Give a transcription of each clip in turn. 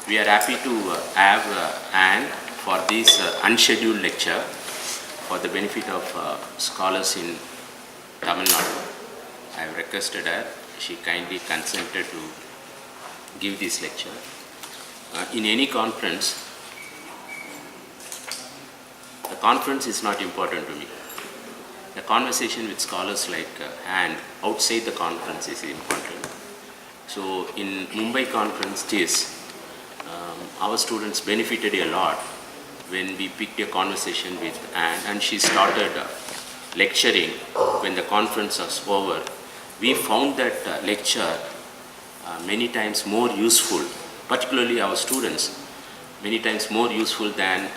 We are happy to have Anne for this unscheduled lecture for the benefit of scholars in Tamil Nadu. I have requested her. She kindly consented to give this lecture. In any conference, the conference is not important to me. The conversation with scholars like Anne outside the conference is important. So in Mumbai conference our students benefited a lot when we picked a conversation with Anne, and she started lecturing when the conference was over. We found that lecture many times more useful, particularly our students, many times more useful than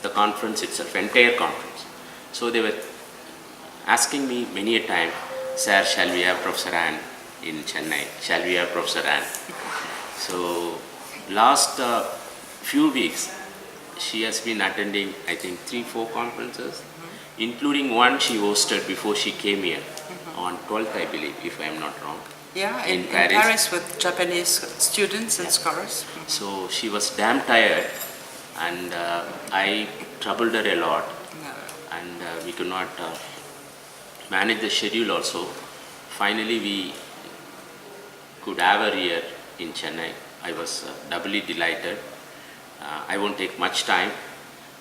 the conference itself, entire conference. So they were asking me many a time, "Sir, shall we have Professor Anne in Chennai? Shall we have Professor Anne?" So last few weeks, she has been attending, I think, 3-4 conferences, including one she hosted before she came here on 12th, I believe, if I am not wrong. Yeah, in Paris with Japanese students and scholars. So she was damn tired, and I troubled her a lot, and we could not manage the schedule also. Finally, we could have her here in Chennai. I was doubly delighted. I won't take much time.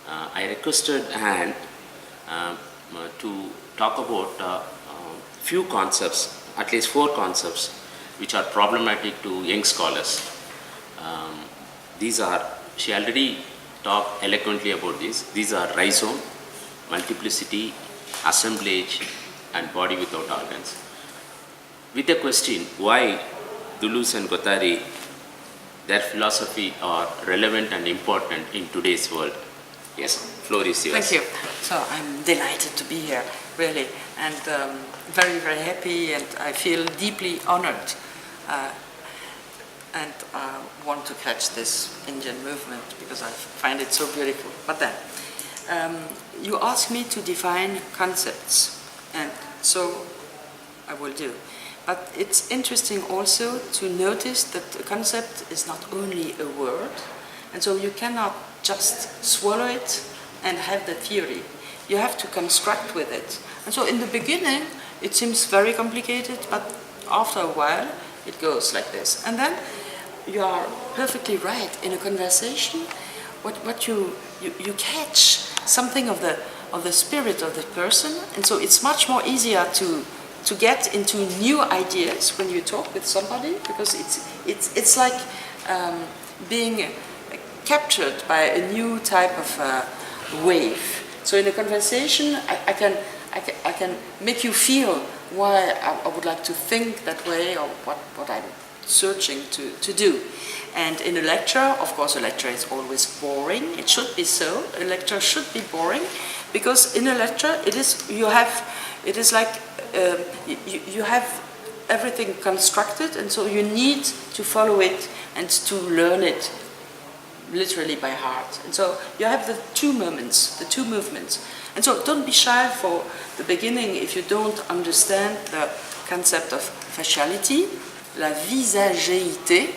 I requested Anne to talk about few concepts, at least 4 concepts, which are problematic to young scholars. These are, she already talked eloquently about this. These are rhizome, multiplicity, assemblage, and body without organs. With the question, why Deleuze and Guattari, their philosophy are relevant and important in today's world? Yes, floor is yours. Thank you. So I'm delighted to be here, really, and very, very happy, and I feel deeply honored and want to catch this Indian movement because I find it so beautiful. But then, you asked me to define concepts, and so I will do. But it's interesting also to notice that the concept is not only a word, and so you cannot just swallow it and have the theory. You have to construct with it. And so in the beginning, it seems very complicated, but after a while, it goes like this. And then you are perfectly right. In a conversation, what you catch something of the spirit of the person, and so it's much more easier to get into new ideas when you talk with somebody, because it's like being captured by a new type of wave. So in a conversation, I can make you feel why I would like to think that way, or what I'm searching to do. And in a lecture, of course, a lecture is always boring. It should be so. A lecture should be boring, because in a lecture, you have everything constructed, and so you need to follow it and to learn it literally by heart. And so you have the two movements. And so don't be shy for the beginning if you don't understand the concept of faciality, la visagéité,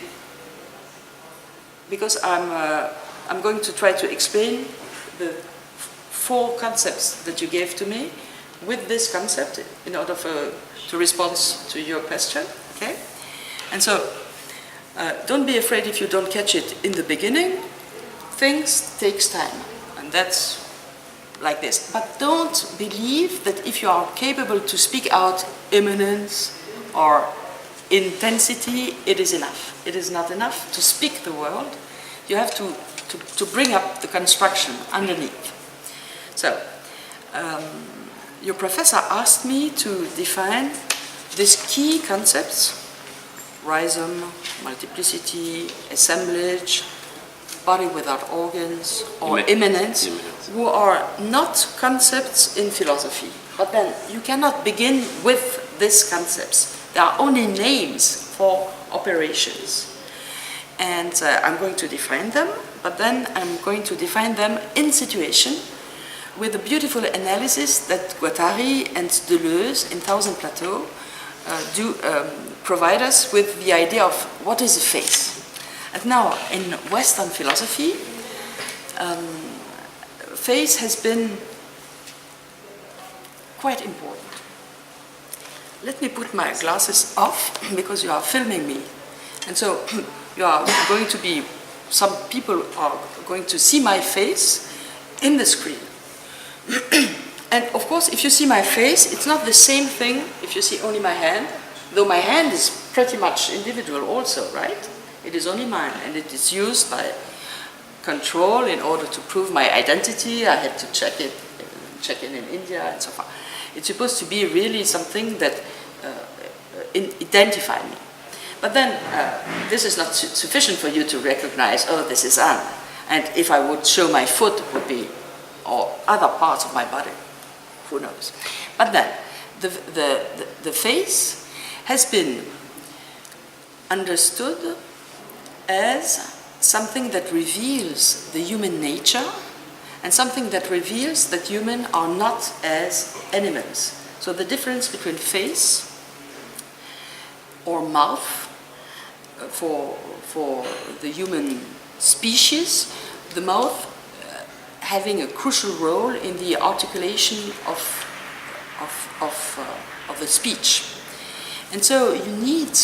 because I'm going to try to explain the 4 concepts that you gave to me with this concept in order to respond to your question, okay? And so don't be afraid if you don't catch it in the beginning. Things takes time, and that's like this. But don't believe that if you are capable to speak out immanence or intensity, it is enough. It is not enough to speak the world. You have to bring up the construction underneath. So, your professor asked me to define these key concepts: rhizome, multiplicity, assemblage, body without organs, or immanence, who are not concepts in philosophy. But then you cannot begin with these concepts. They are only names for operations. And I'm going to define them, but then I'm going to define them in situation with a beautiful analysis that Guattari and Deleuze in Thousand Plateaux do provide us with the idea of what is a face. And now, in Western philosophy, face has been quite important. Let me put my glasses off because you are filming me. And so you are going to be, some people are going to see my face in the screen. And of course, if you see my face, it's not the same thing if you see only my hand, though my hand is pretty much individual also, right? It is only mine, and it is used by control in order to prove my identity. I had to check in India and so forth. It's supposed to be really something that identify me. But then this is not sufficient for you to recognize, oh, this is Anne. And if I would show my foot, it would be, or other parts of my body, who knows. But then the face has been understood as something that reveals the human nature and something that reveals that humans are not as animals. So the difference between face or mouth for the human species, the mouth having a crucial role in the articulation of the speech. And so you need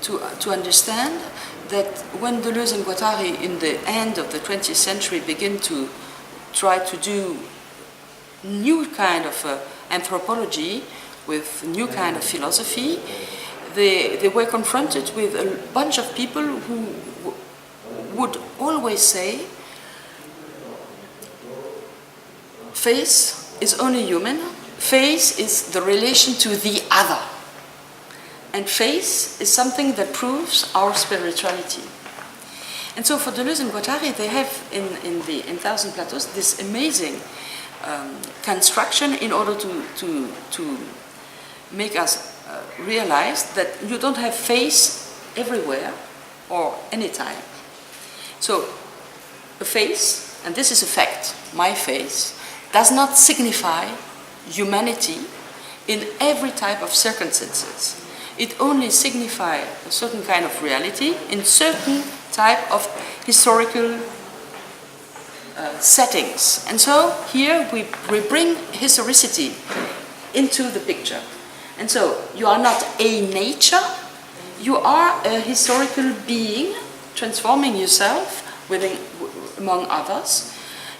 to understand that when Deleuze and Guattari in the end of the 20th century begin to try to do new kind of anthropology with new kind of philosophy, they were confronted with a bunch of people who would always say face is only human, face is the relation to the other. And face is something that proves our spirituality. And so for Deleuze and Guattari, they have in Thousand Plateaus this amazing construction in order to make us realize that you don't have face everywhere or anytime. So a face, and this is a fact, my face, does not signify humanity in every type of circumstances. It only signifies a certain kind of reality in certain type of historical settings. And so here we bring historicity into the picture. And so you are not a nature, you are a historical being transforming yourself among others.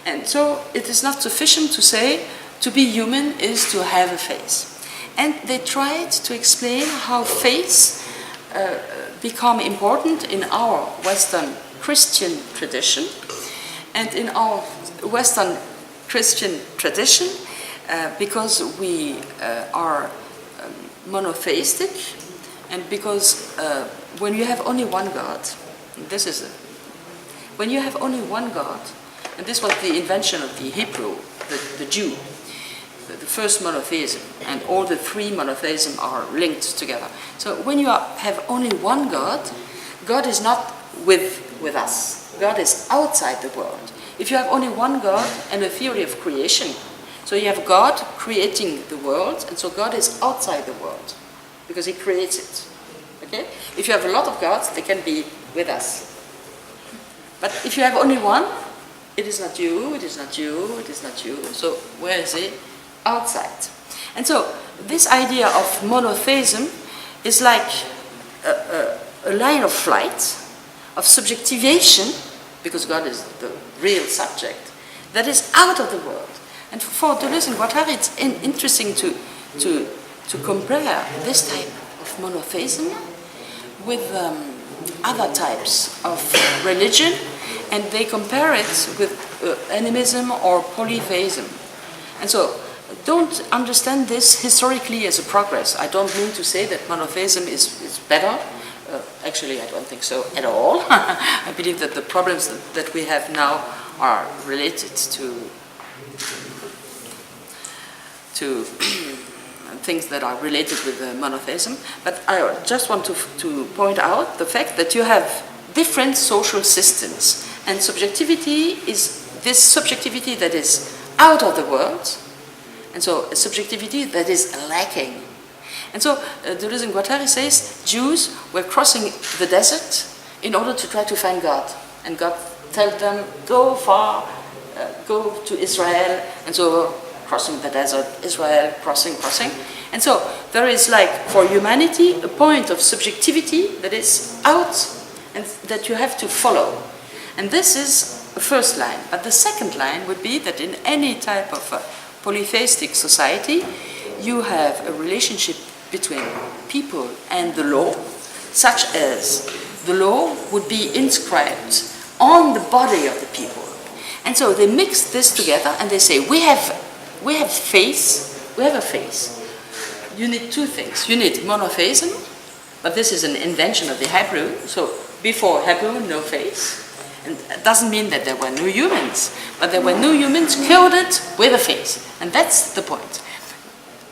And so it is not sufficient to say to be human is to have a face. And they tried to explain how face become important in our Western Christian tradition. And in our Western Christian tradition, because we are monotheistic, and because when you have only one God, when you have only one God, and this was the invention of the Hebrew, the Jew, the first monotheism, and all the three monotheisms are linked together. So when you have only one God, God is not with us. God is outside the world. If you have only one God and a theory of creation, so you have God creating the world, and so God is outside the world, because he creates it. Okay? If you have a lot of gods, they can be with us. But if you have only one, it is not you, it is not you, it is not you. So where is it? Outside. And so this idea of monotheism is like a line of flight, of subjectivation, because God is the real subject, that is out of the world. And for Deleuze and Guattari, it's interesting to compare this type of monotheism with other types of religion, and they compare it with animism or polytheism. And so don't understand this historically as a progress. I don't mean to say that monotheism is better. Actually, I don't think so at all. I believe that the problems that we have now are related to things that are related with monotheism. But I just want to point out the fact that you have different social systems, and subjectivity is this subjectivity that is out of the world, and so a subjectivity that is lacking. And so Deleuze and Guattari says Jews were crossing the desert in order to try to find God. And God tells them, go far, go to Israel, and so crossing the desert, Israel, crossing. And so there is like, for humanity, a point of subjectivity that is out and that you have to follow. And this is the first line. But the second line would be that in any type of polytheistic society, you have a relationship between people and the law, such as the law would be inscribed on the body of the people. And so they mix this together and they say, we have a face. You need two things. You need monotheism, but this is an invention of the Hebrew. So before Hebrew, no face. And it doesn't mean that there were no humans, but there were no humans coded with a face. And that's the point.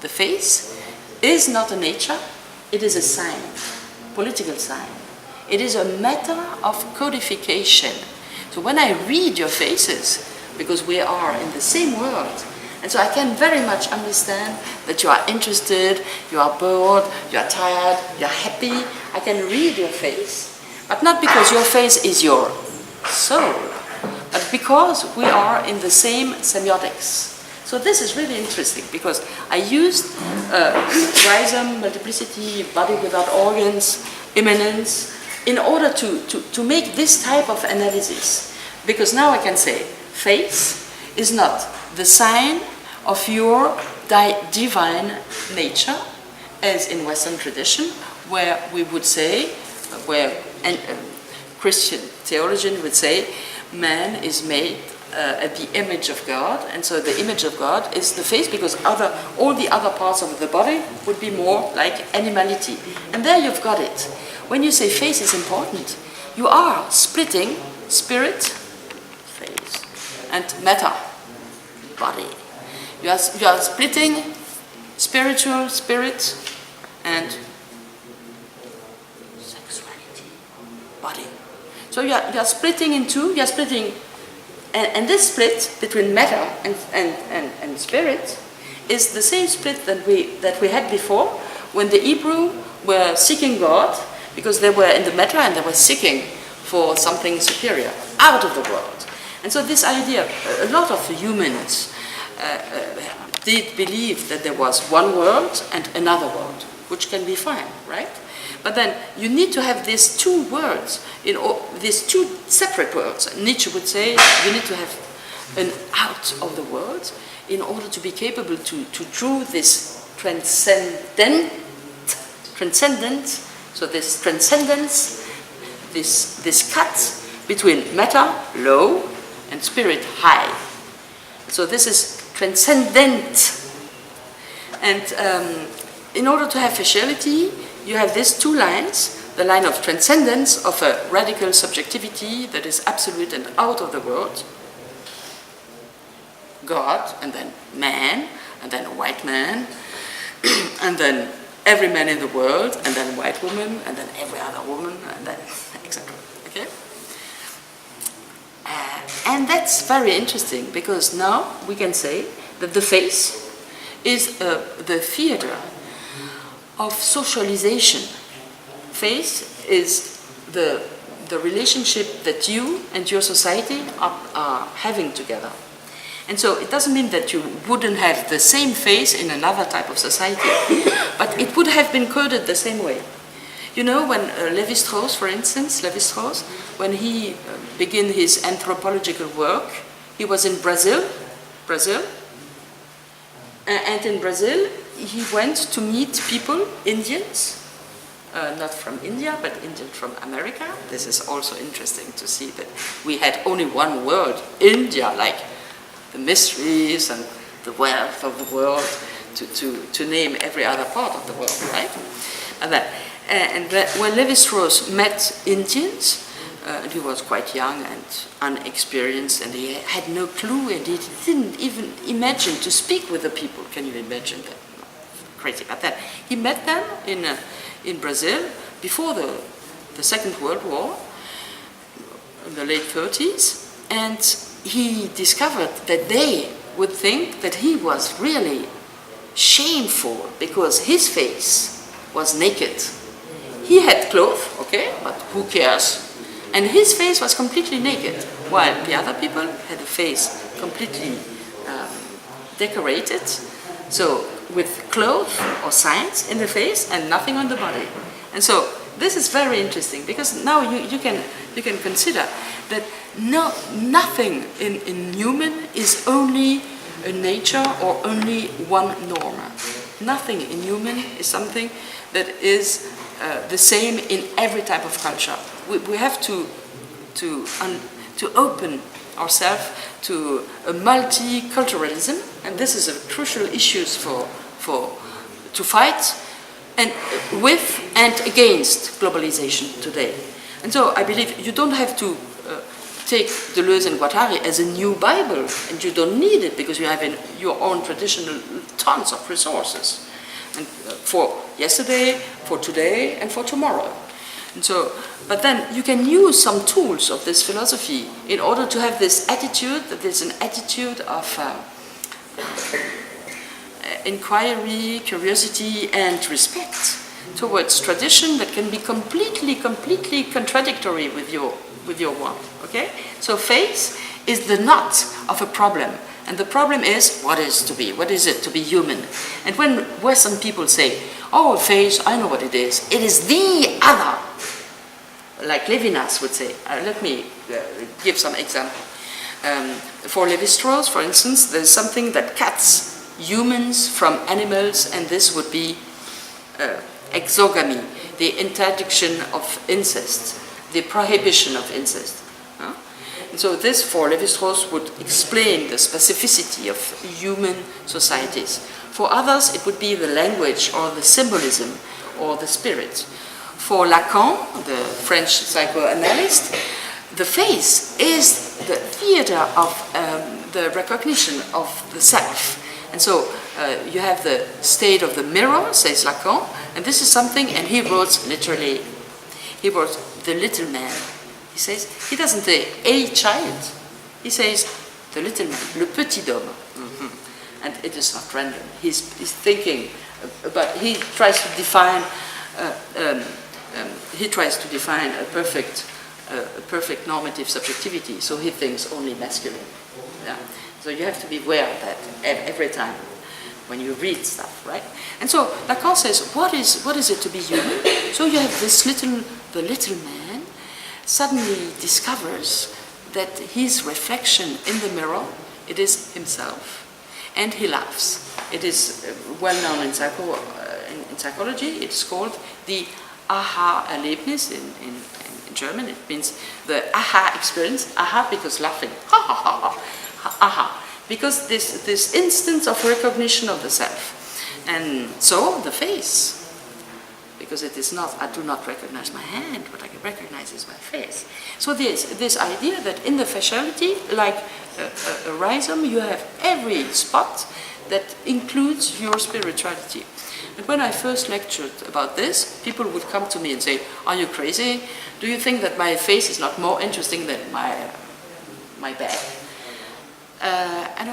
The face is not a nature, it is a sign, political sign. It is a matter of codification. So when I read your faces, because we are in the same world, and so I can very much understand that you are interested, you are bored, you are tired, you are happy. I can read your face, but not because your face is your soul, but because we are in the same semiotics. So this is really interesting because I used rhizome, multiplicity, body without organs, immanence, in order to make this type of analysis. Because now I can say, face is not the sign of your divine nature, as in Western tradition, where we would say, where Christian theologian would say, man is made at the image of God, and so the image of God is the face, because all the other parts of the body would be more like animality. And there you've got it. When you say face is important, you are splitting spirit, face, and matter, body. You are splitting spiritual, spirit, and sexuality, body. So you are splitting in two, you are splitting. And this split between matter and spirit is the same split that we had before, when the Hebrew were seeking God, because they were in the matter and they were seeking for something superior, out of the world. And so this idea, a lot of humans did believe that there was one world and another world, which can be fine, right? But then you need to have these two worlds, these two separate worlds. Nietzsche would say you need to have an out of the world in order to be capable to draw this transcendence. So this transcendence, this cut between matter, low, and spirit, high. So this is transcendent. And in order to have faciality, you have these two lines, the line of transcendence of a radical subjectivity that is absolute and out of the world, God, and then man, and then a white man, and then every man in the world, and then white woman, and then every other woman, and then etc. Okay? And that's very interesting, because now we can say that the face is the theater of socialization. Face is the relationship that you and your society are having together. And so it doesn't mean that you wouldn't have the same face in another type of society, but it would have been coded the same way. You know, when Lévi-Strauss, for instance, when he began his anthropological work, he was in Brazil, and in Brazil, he went to meet people, Indians, not from India, but Indians from America. This is also interesting to see that we had only one word, India, like the mysteries and the wealth of the world, to name every other part of the world, right? And when Lévi-Strauss met Indians, he was quite young and unexperienced, and he had no clue, and he didn't even imagine to speak with the people. Can you imagine that? Crazy. But then he met them in Brazil before the Second World War, in the late 30s, and he discovered that they would think that he was really shameful because his face was naked. He had clothes, okay, but who cares? And his face was completely naked, while the other people had a face completely decorated, so with clothes or signs in the face and nothing on the body. And so this is very interesting, because now you can consider that nothing in human is only a nature or only one norm. Nothing in human is something that is the same in every type of culture. We have to open ourselves to a multiculturalism, and this is a crucial issue to fight and with and against globalization today. And so I believe you don't have to take Deleuze and Guattari as a new Bible, and you don't need it because you have in your own traditional tons of resources, and for yesterday, for today, and for tomorrow. And so, but then you can use some tools of this philosophy in order to have this attitude, that there's an attitude of inquiry, curiosity, and respect towards tradition that can be completely contradictory with your work. Okay? So faith is the knot of a problem. And the problem is, what is it to be human? And when Western people say, oh, faith, I know what it is. It is the other. Like Levinas would say. Let me give some example. For Lévi-Strauss, for instance, there's something that cuts humans from animals, and this would be exogamy, the interdiction of incest, the prohibition of incest. And so this, for Lévi-Strauss, would explain the specificity of human societies. For others, it would be the language or the symbolism or the spirit. For Lacan, the French psychoanalyst, the face is the theater of the recognition of the self. And so you have the state of the mirror, says Lacan, and this is something, and he wrote literally, he wrote the little man. He says, he doesn't say a child, he says the little man, le petit homme. Mm-hmm. And it is not random. He's thinking, but he tries to define a perfect normative subjectivity. So he thinks only masculine. Yeah. So you have to be aware of that every time when you read stuff, right? And so Lacan says, what is it to be human? So you have the little man suddenly discovers that his reflection in the mirror, it is himself, and he laughs. It is well known in psychology. It's called the Aha-Erlebnis in German. It means the aha experience. Aha because laughing. Ha ha ha ha. Aha. Because this instance of recognition of the self. And so the face. Because it is not, I do not recognize my hand, what I can recognize is my face. So this idea that in the faciality, like a rhizome, you have every spot that includes your spirituality. And when I first lectured about this, people would come to me and say, are you crazy? Do you think that my face is not more interesting than my back? And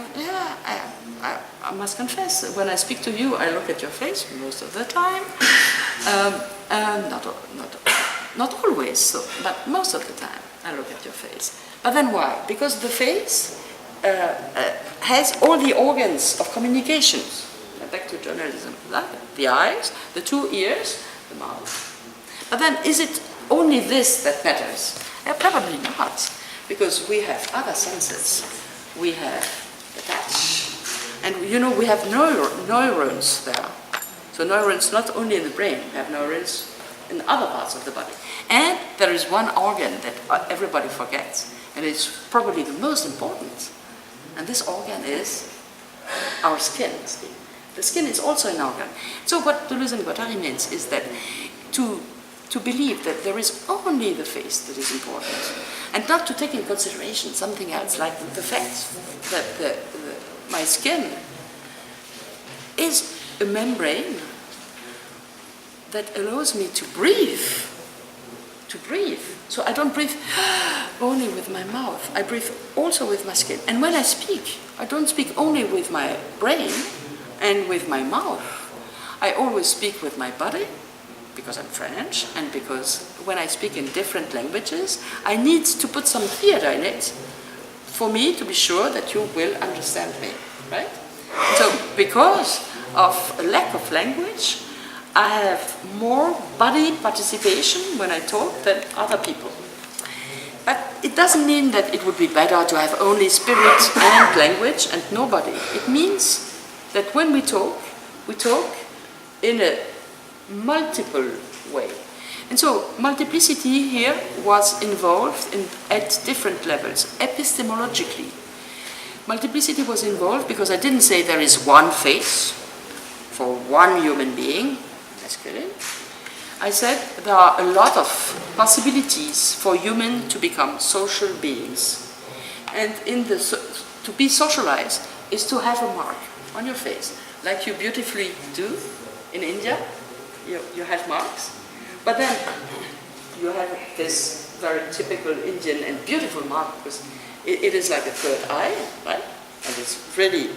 I must confess, when I speak to you, I look at your face most of the time. Not always, so, but most of the time I look at your face. But then why? Because the face has all the organs of communication. Back to journalism, the eyes, the two ears, the mouth. But then is it only this that matters? Probably not, because we have other senses. We have the touch, and we have neurons there. So neurons not only in the brain, we have neurons in other parts of the body. And there is one organ that everybody forgets, and it's probably the most important. And this organ is our skin. The skin is also an organ. So what Deleuze and Guattari means is that to believe that there is only the face that is important, and not to take in consideration something else, like the fact that my skin is a membrane that allows me to breathe. So I don't breathe only with my mouth. I breathe also with my skin. And when I speak, I don't speak only with my brain and with my mouth. I always speak with my body, because I'm French, and because when I speak in different languages, I need to put some theater in it for me to be sure that you will understand me, right? So because of a lack of language, I have more body participation when I talk than other people. But it doesn't mean that it would be better to have only spirit and language and no body. It means that when we talk in a multiple way. And so multiplicity here was involved at different levels, epistemologically. Multiplicity was involved because I didn't say there is one face for one human being, masculine. I said there are a lot of possibilities for humans to become social beings. And to be socialized is to have a mark on your face, like you beautifully do in India. You have marks, but then you have this very typical Indian and beautiful mark because it is like a third eye, right? And it's really,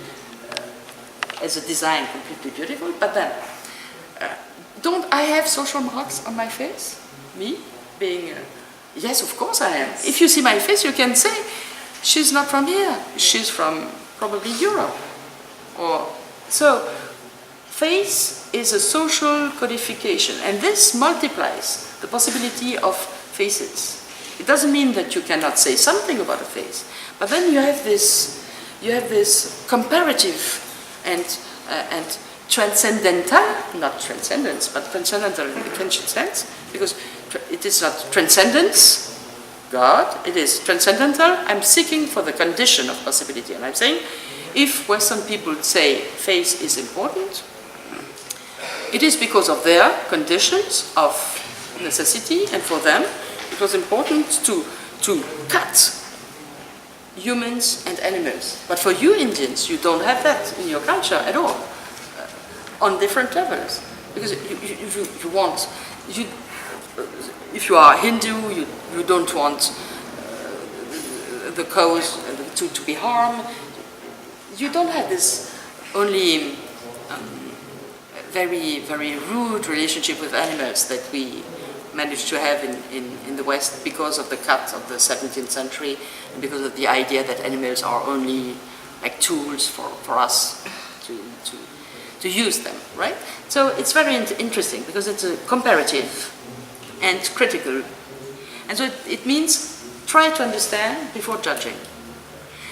as a design, completely beautiful. But then, don't I have social marks on my face? Me? Being, yes, of course I am. If you see my face, you can say, she's not from here. She's from probably Europe. So, face is a social codification, and this multiplies the possibility of faces. It doesn't mean that you cannot say something about a face, but then you have this comparative and transcendental, not transcendence, but transcendental in the Kantian sense, because it is not transcendence, God, it is transcendental. I'm seeking for the condition of possibility, and I'm saying, if Western people say face is important, it is because of their conditions of necessity, and for them it was important to cut humans and animals. But for you Indians, you don't have that in your culture at all, on different levels. Because if you are Hindu, you don't want the cows to be harmed. You don't have this only very, very rude relationship with animals that we managed to have in the West because of the cut of the 17th century and because of the idea that animals are only like tools for us to use them, right? So it's very interesting because it's a comparative and critical. And so it means try to understand before judging.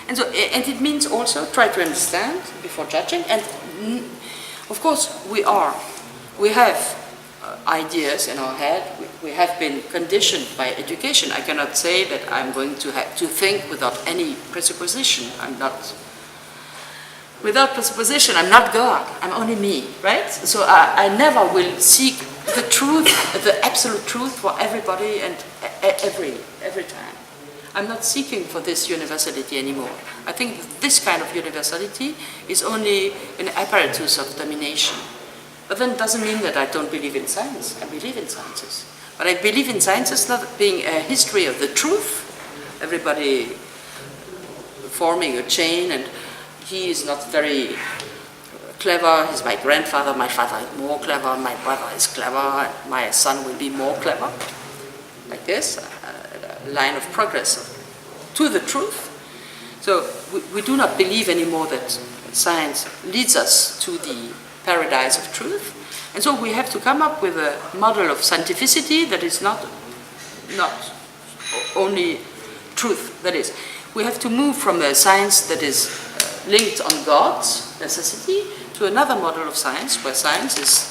And it means also try to understand before judging. And of course we have ideas in our head. We have been conditioned by education. I cannot say that I'm going to have to think without any presupposition. Without presupposition, I'm not God. I'm only me, right? So I never will seek the truth, the absolute truth for everybody and every time. I'm not seeking for this universality anymore. I think this kind of universality is only an apparatus of domination. But then it doesn't mean that I don't believe in science. I believe in sciences. But I believe in sciences not being a history of the truth, everybody forming a chain, and he is not very clever, he's my grandfather, my father is more clever, my brother is clever, my son will be more clever. Like this, a line of progress to the truth. So we do not believe anymore that science leads us to the paradise of truth. And so we have to come up with a model of scientificity that is not only truth. That is, we have to move from a science that is linked on God's necessity to another model of science, where science is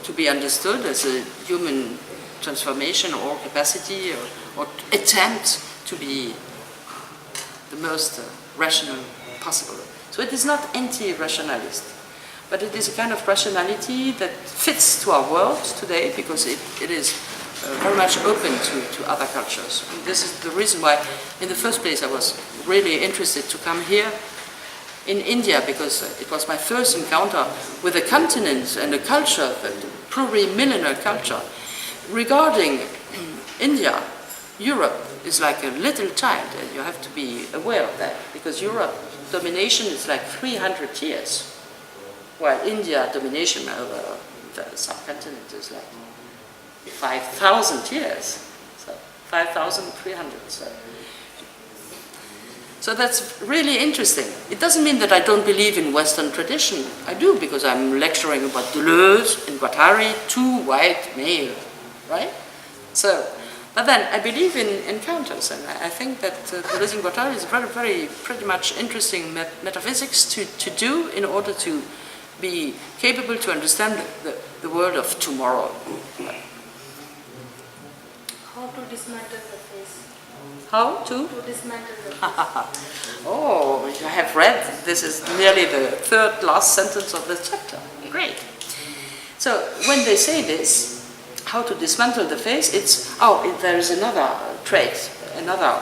to be understood as a human transformation or capacity or attempt to be the most rational possible. So it is not anti-rationalist, but it is a kind of rationality that fits to our world today because it is very much open to other cultures. And this is the reason why, in the first place, I was really interested to come here in India, because it was my first encounter with a continent and a culture, a pluri-millennial culture. Regarding India, Europe is like a little child, and you have to be aware of that, because Europe domination is like 300 years, while India domination over the subcontinent is like 5,000 years. So 5,300. So that's really interesting. It doesn't mean that I don't believe in Western tradition. I do, because I'm lecturing about Deleuze and Guattari, two white male, right? So, but then I believe in encounters, and I think that Deleuze and Guattari is pretty much interesting metaphysics to do in order to be capable to understand the world of tomorrow. How to dismantle the face? How to? To dismantle the face. Oh, you have read. This is nearly the third last sentence of the chapter. Great. So when they say this, how to dismantle the face, it's, there is another trait, another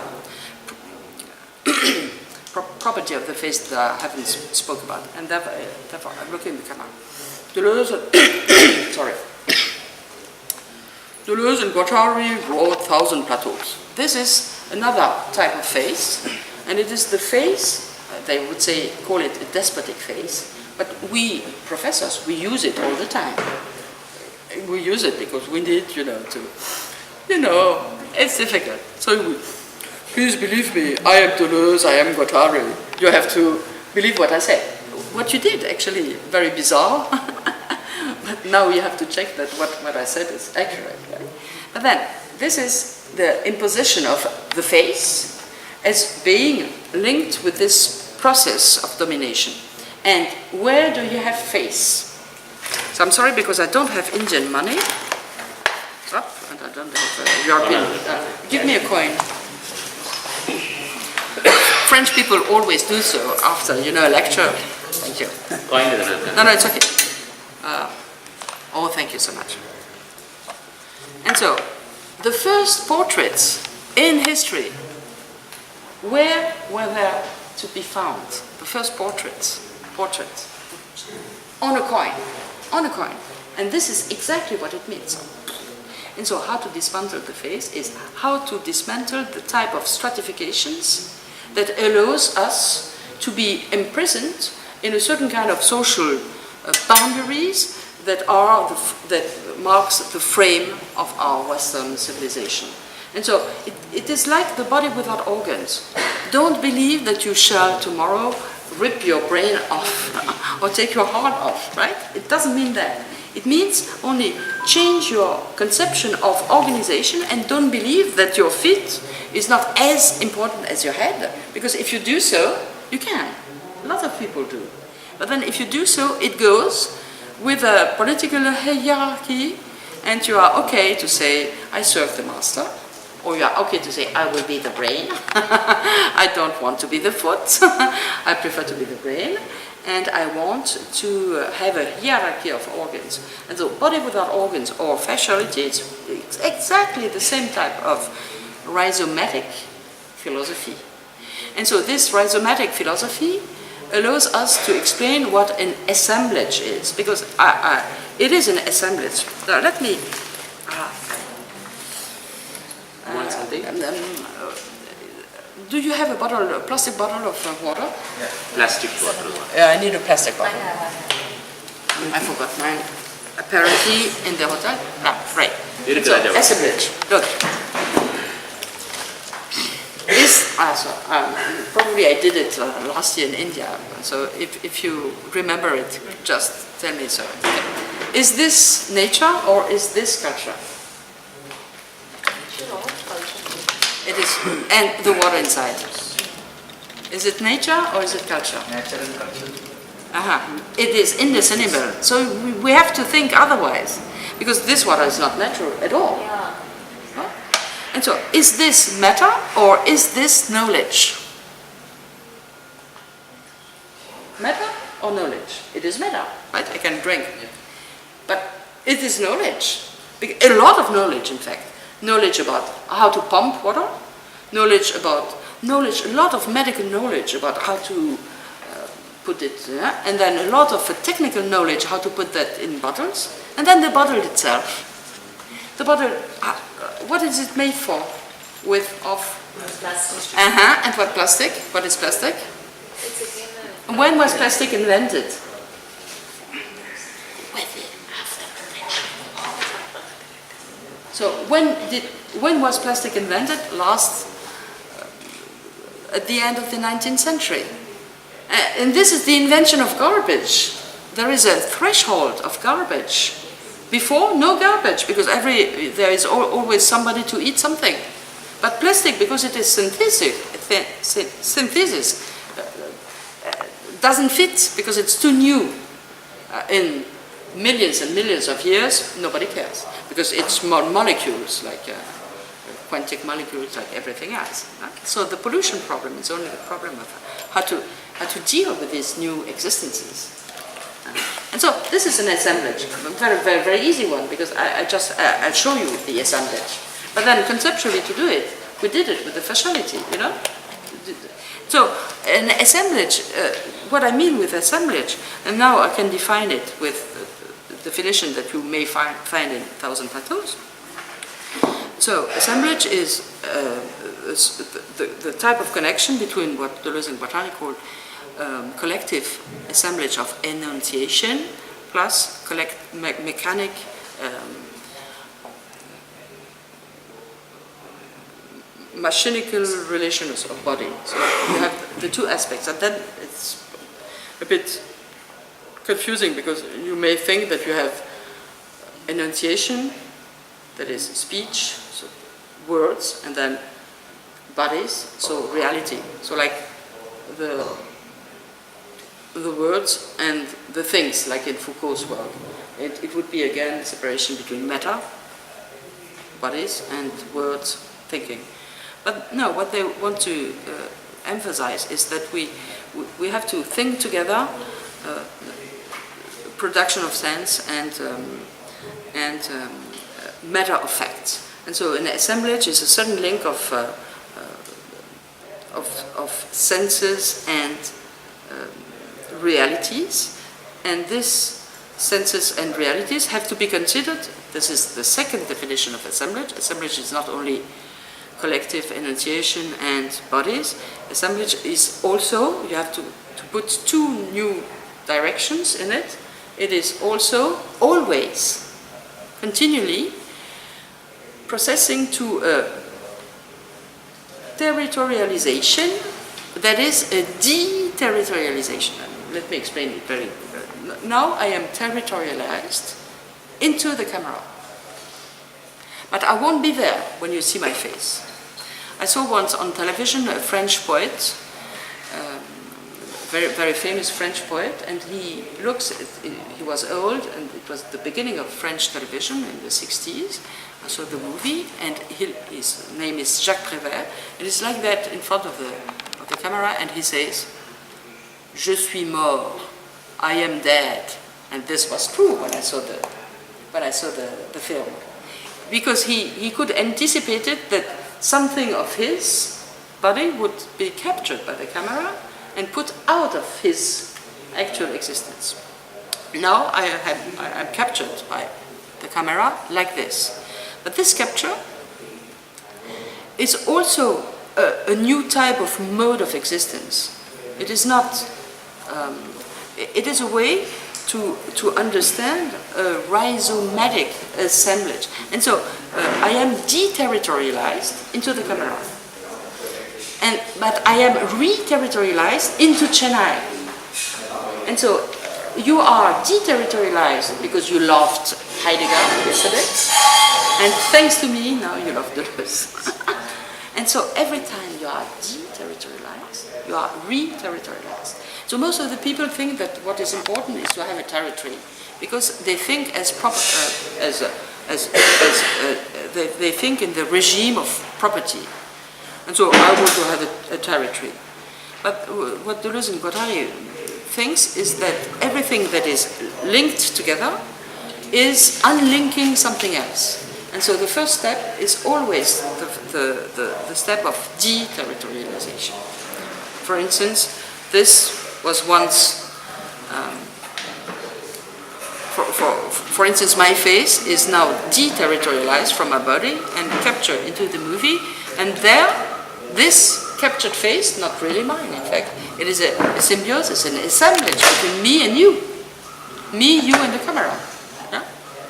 property of the face that I haven't spoke about, and therefore I'm looking at the camera. Deleuze, sorry. Deleuze and Guattari wrote 1,000 Plateaus. This is another type of face, and it is the face, they would say, call it a despotic face, but we professors, we use it all the time. We use it because we need, it's difficult. So please believe me, I am Deleuze, I am Guattari. You have to believe what I say. What you did, actually, very bizarre. But now you have to check that what I said is accurate, right? But then, this is the imposition of the face as being linked with this process of domination. And where do you have face? So I'm sorry because I don't have Indian money. And I don't have European. Give me a coin. French people always do so after, a lecture. Thank you. Coin is another. No, it's okay. Thank you so much. And so, the first portraits in history, where were they to be found? The first portraits. On a coin. And this is exactly what it means. And so how to dismantle the face is how to dismantle the type of stratifications that allows us to be imprisoned in a certain kind of social boundaries that marks the frame of our Western civilization. And so it is like the body without organs. Don't believe that you shall tomorrow rip your brain off or take your heart off, right? It doesn't mean that. It means only change your conception of organization and don't believe that your feet is not as important as your head. Because if you do so, you can. A lot of people do. But then if you do so, it goes with a political hierarchy, and you are okay to say, I serve the master, or you are okay to say, I will be the brain. I don't want to be the foot. I prefer to be the brain, and I want to have a hierarchy of organs. And so body without organs or fasciality, it's exactly the same type of rhizomatic philosophy. And so this rhizomatic philosophy allows us to explain what an assemblage is, because it is an assemblage. Now let me... do you have a plastic bottle of water? Yeah. Plastic bottle. Yeah, I need a plastic bottle. I forgot mine. Apparently in the hotel. Right. So, assemblage. Look. Probably I did it last year in India. So if you remember it, just tell me so. Is this nature or is this culture? It is, and the water inside. Is it nature or is it culture? Nature and culture. It is indiscernible. So we have to think otherwise, because this water is not natural at all. Yeah. Huh? And so, is this matter or is this knowledge? Matter or knowledge? It is matter, right? I can drink. But it is knowledge. A lot of knowledge, in fact. Knowledge about how to pump water, a lot of medical knowledge about how to put it, and then a lot of technical knowledge how to put that in bottles, and then the bottle itself. The bottle, what is it made for? Plastic. And what plastic? What is plastic? When was plastic invented? So when was plastic invented? At the end of the 19th century. And this is the invention of garbage. There is a threshold of garbage. Before, no garbage, because there is always somebody to eat something. But plastic, because it is synthesis, doesn't fit because it's too new. In millions and millions of years, nobody cares because it's more molecules, like quantic molecules, like everything else. Right? So the pollution problem is only the problem of how to deal with these new existences. And so this is an assemblage, a very, very, very easy one because I'll show you the assemblage. But then conceptually to do it, we did it with the facility, you know. So an assemblage, what I mean with assemblage, and now I can define it with the definition that you may find in Thousand Plateaus. So assemblage is the type of connection between what Deleuze and Guattari call collective assemblage of enunciation plus mechanic machinical relations of body. So you have the two aspects, and then it's a bit confusing because you may think that you have enunciation, that is speech, so words, and then bodies, so reality. So like the words and the things, like in Foucault's work. It would be again the separation between matter, bodies, and words, thinking. But no, what they want to emphasize is that we have to think together production of sense and matter of facts. And so an assemblage is a certain link of senses and realities, and these senses and realities have to be considered. This is the second definition of assemblage. Assemblage is not only collective enunciation and bodies. Assemblage is also, you have to put two new directions in it. It is also always, continually, processing to a territorialization that is a deterritorialization. Let me explain it very. Now I am territorialized into the camera. But I won't be there when you see my face. I saw once on television a French poet, very, very famous French poet, and he was old, and it was the beginning of French television in the 60s. I saw the movie, and his name is Jacques Prévert, and it's like that in front of the camera, and he says, "Je suis mort, I am dead," and this was true when I saw the film, because he could anticipate it that something of his body would be captured by the camera and put out of his actual existence. Now I'm captured by the camera like this. But this capture is also a new type of mode of existence. It is not, it is a way to understand a rhizomatic assemblage. And so I am deterritorialized into the camera. But I am re-territorialized into Chennai. And so you are deterritorialized because you loved Heidegger yesterday, and thanks to me, now you love Deleuze. And so every time you are deterritorialized, you are re-territorialized. So most of the people think that what is important is to have a territory, because they think they think in the regime of property. And so I want to have a territory. But what Deleuze and Guattari thinks is that everything that is linked together is unlinking something else. And so the first step is always the step of deterritorialization. For instance, this was once, for instance, my face is now deterritorialized from my body and captured into the movie, and there, this captured face, not really mine, in fact, it is a symbiosis, an assemblage between me and you. Me, you, and the camera. Yeah?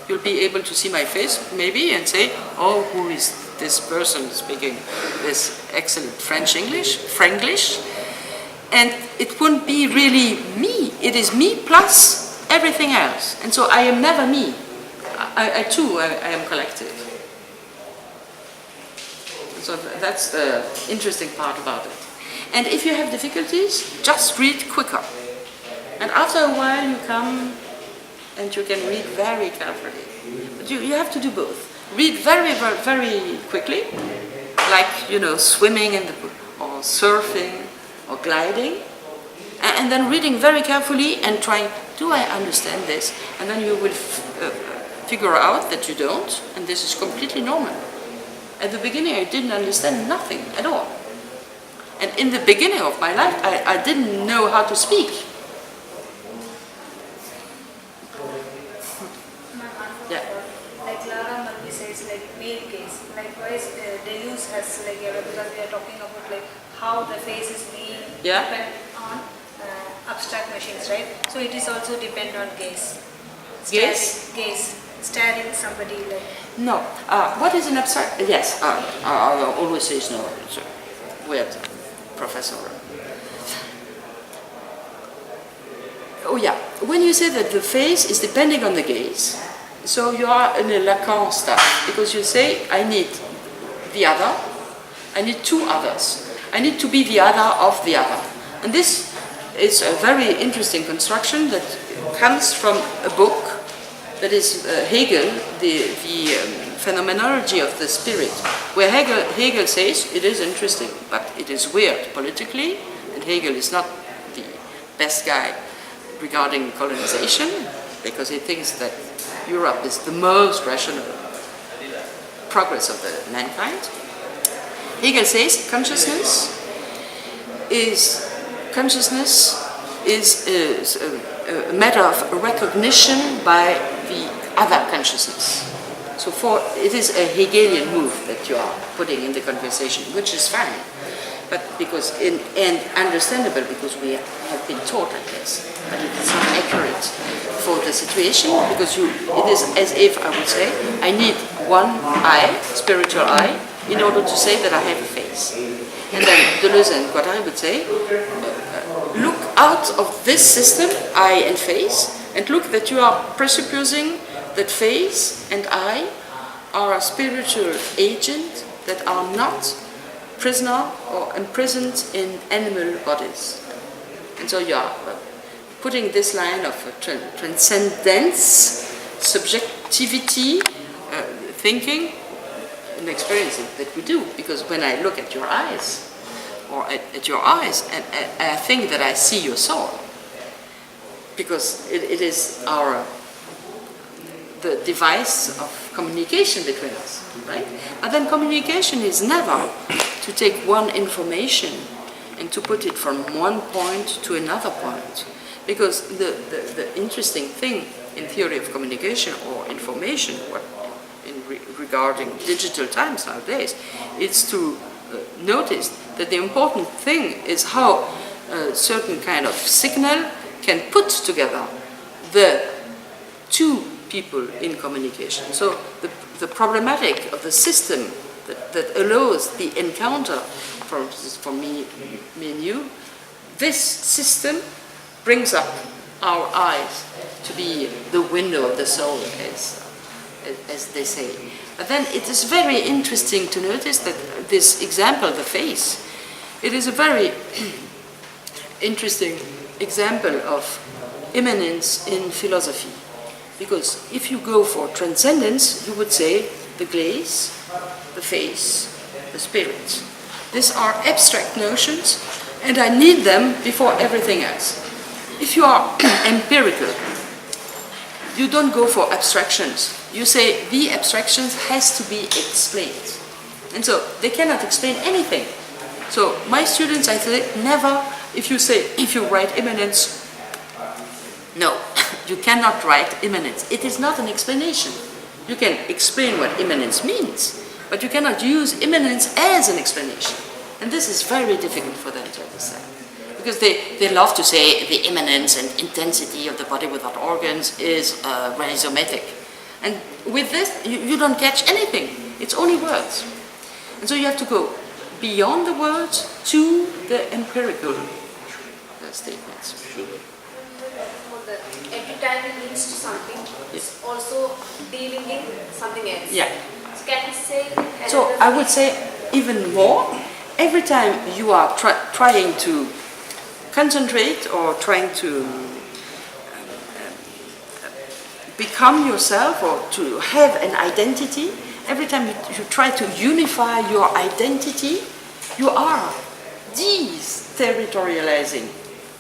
you'll be able to see my face maybe and say, oh, who is this person speaking this excellent Franglish? And it wouldn't be really me. It is me plus everything else. And so I am never me. I am collective. So that's the interesting part about it. And if you have difficulties, just read quicker. And after a while you come and you can read very carefully. But you have to do both. Read very, very, very quickly, like, swimming in the pool, or surfing, or gliding. And then reading very carefully and trying, do I understand this? And then you will figure out that you don't, and this is completely normal. At the beginning I didn't understand nothing at all. And in the beginning of my life I didn't know how to speak. Yeah. Like Lara Malvi says, like male gaze. Likewise, Deleuze has because we are talking about how the face is being depend on abstract machines, right? So it is also depend on gaze. Gaze. Staring somebody No. What is an abstract? Yes. I always say no. It's a weird professor. Oh yeah. When you say that the face is depending on the gaze, so you are in a Lacan stuff, because you say, I need the other, I need two others. I need to be the other of the other. And this is a very interesting construction that comes from a book that is Hegel, the phenomenology of the spirit, where Hegel says it is interesting, but it is weird politically, and Hegel is not the best guy regarding colonization, because he thinks that Europe is the most rational progress of the mankind. Hegel says consciousness is a matter of recognition by the other consciousness. So it is a Hegelian move that you are putting in the conversation, which is fine, but and understandable because we have been taught like this, but it's not accurate for the situation, because it is as if I would say I need one eye, spiritual eye, in order to say that I have a face. And then Deleuze and Guattari would say, look out of this system, eye and face, and look that you are presupposing that face and eye are a spiritual agent that are not prisoner or imprisoned in animal bodies. And so you are putting this line of transcendence, subjectivity, thinking, and experiencing that we do. Because when I look at your eyes, or at your eyes, and I think that I see your soul, because it is the device of communication between us, right? But then communication is never to take one information and to put it from one point to another point, because the interesting thing in theory of communication or information, regarding digital times nowadays, is to notice that the important thing is how a certain kind of signal can put together the two people in communication. So the problematic of the system that allows the encounter from me and you, this system brings up our eyes to be the window of the soul, as they say. But then it is very interesting to notice that this example, the face, it is a very interesting example of immanence in philosophy. Because if you go for transcendence, you would say the glaze, the face, the spirit. These are abstract notions, and I need them before everything else. If you are empirical, you don't go for abstractions. You say the abstractions has to be explained. And so they cannot explain anything. So my students, I say, never, if you write immanence, no, you cannot write immanence. It is not an explanation. You can explain what immanence means, but you cannot use immanence as an explanation. And this is very difficult for them to understand. Because they love to say the immanence and intensity of the body without organs is rhizomatic. And with this, you don't catch anything. It's only words. And so you have to go beyond the words to the empirical statements. Every time it leads to something, it's also dealing in something else. Yeah. So can you say? So I would say even more. Every time you are trying to concentrate or trying to become yourself or to have an identity, every time you try to unify your identity, you are deterritorializing.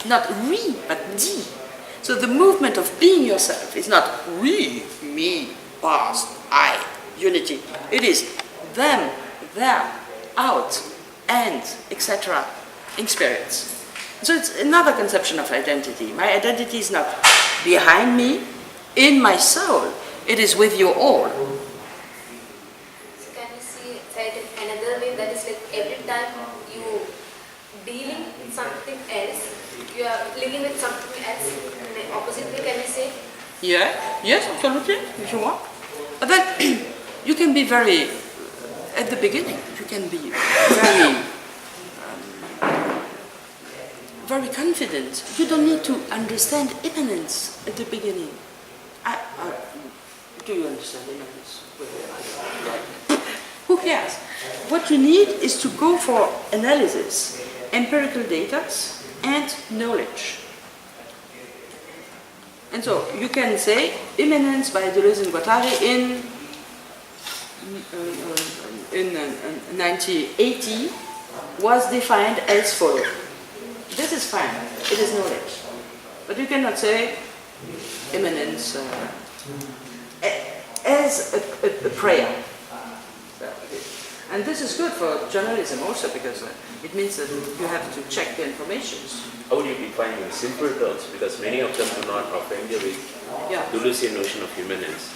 Not we, but de. So the movement of being yourself is not we, me, past, I, unity. It is them, there, out, and, etc. experience. So it's another conception of identity. My identity is not behind me, in my soul. It is with you all. So can you see it another way, that is like every time you dealing with something else, you are living with something else, and the opposite way, can you say? Yeah, yes, absolutely, if you want. But then you can be very, at the beginning, you can be very confident. You don't need to understand immanence at the beginning. Do you understand immanence? Who cares? What you need is to go for analysis, empirical data, and knowledge. And so you can say immanence by Deleuze and Guattari in 1980 was defined as follows. This is fine, it is knowledge. But you cannot say immanence as a prayer. And this is good for journalism also, because it means that you have to check the information. How do you define in simple terms? Because many of them do not are familiar with Deleuzean notion of immanence.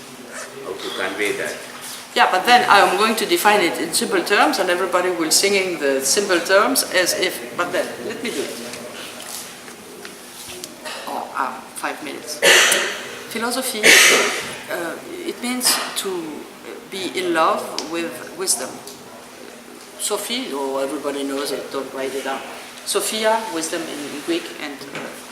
How to convey that? Yeah, but then I'm going to define it in simple terms, and everybody will singing the simple terms as if. But then let me do it. 5 minutes. Philosophy. It means to be in love with wisdom. Sophie, or everybody knows it, don't write it down. Sophia, wisdom in Greek, and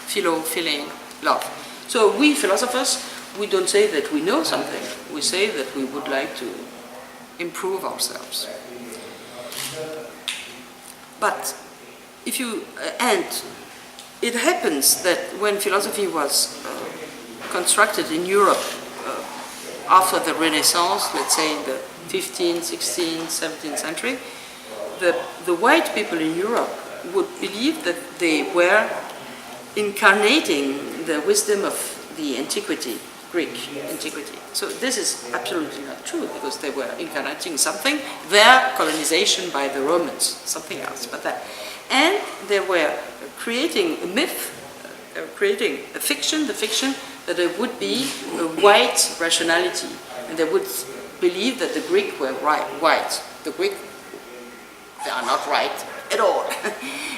philo, feeling, love. So we philosophers, we don't say that we know something. We say that we would like to improve ourselves. But if you, and it happens that when philosophy was constructed in Europe after the Renaissance, let's say in the 15th, 16th, 17th century, the white people in Europe would believe that they were incarnating the wisdom of the antiquity, Greek antiquity. So this is absolutely not true, because they were incarnating something, their colonization by the Romans, something else. But that, and they were creating a myth, they were creating a fiction, the fiction that there would be a white rationality, and they would believe that the Greek were white. The Greek, they are not right at all.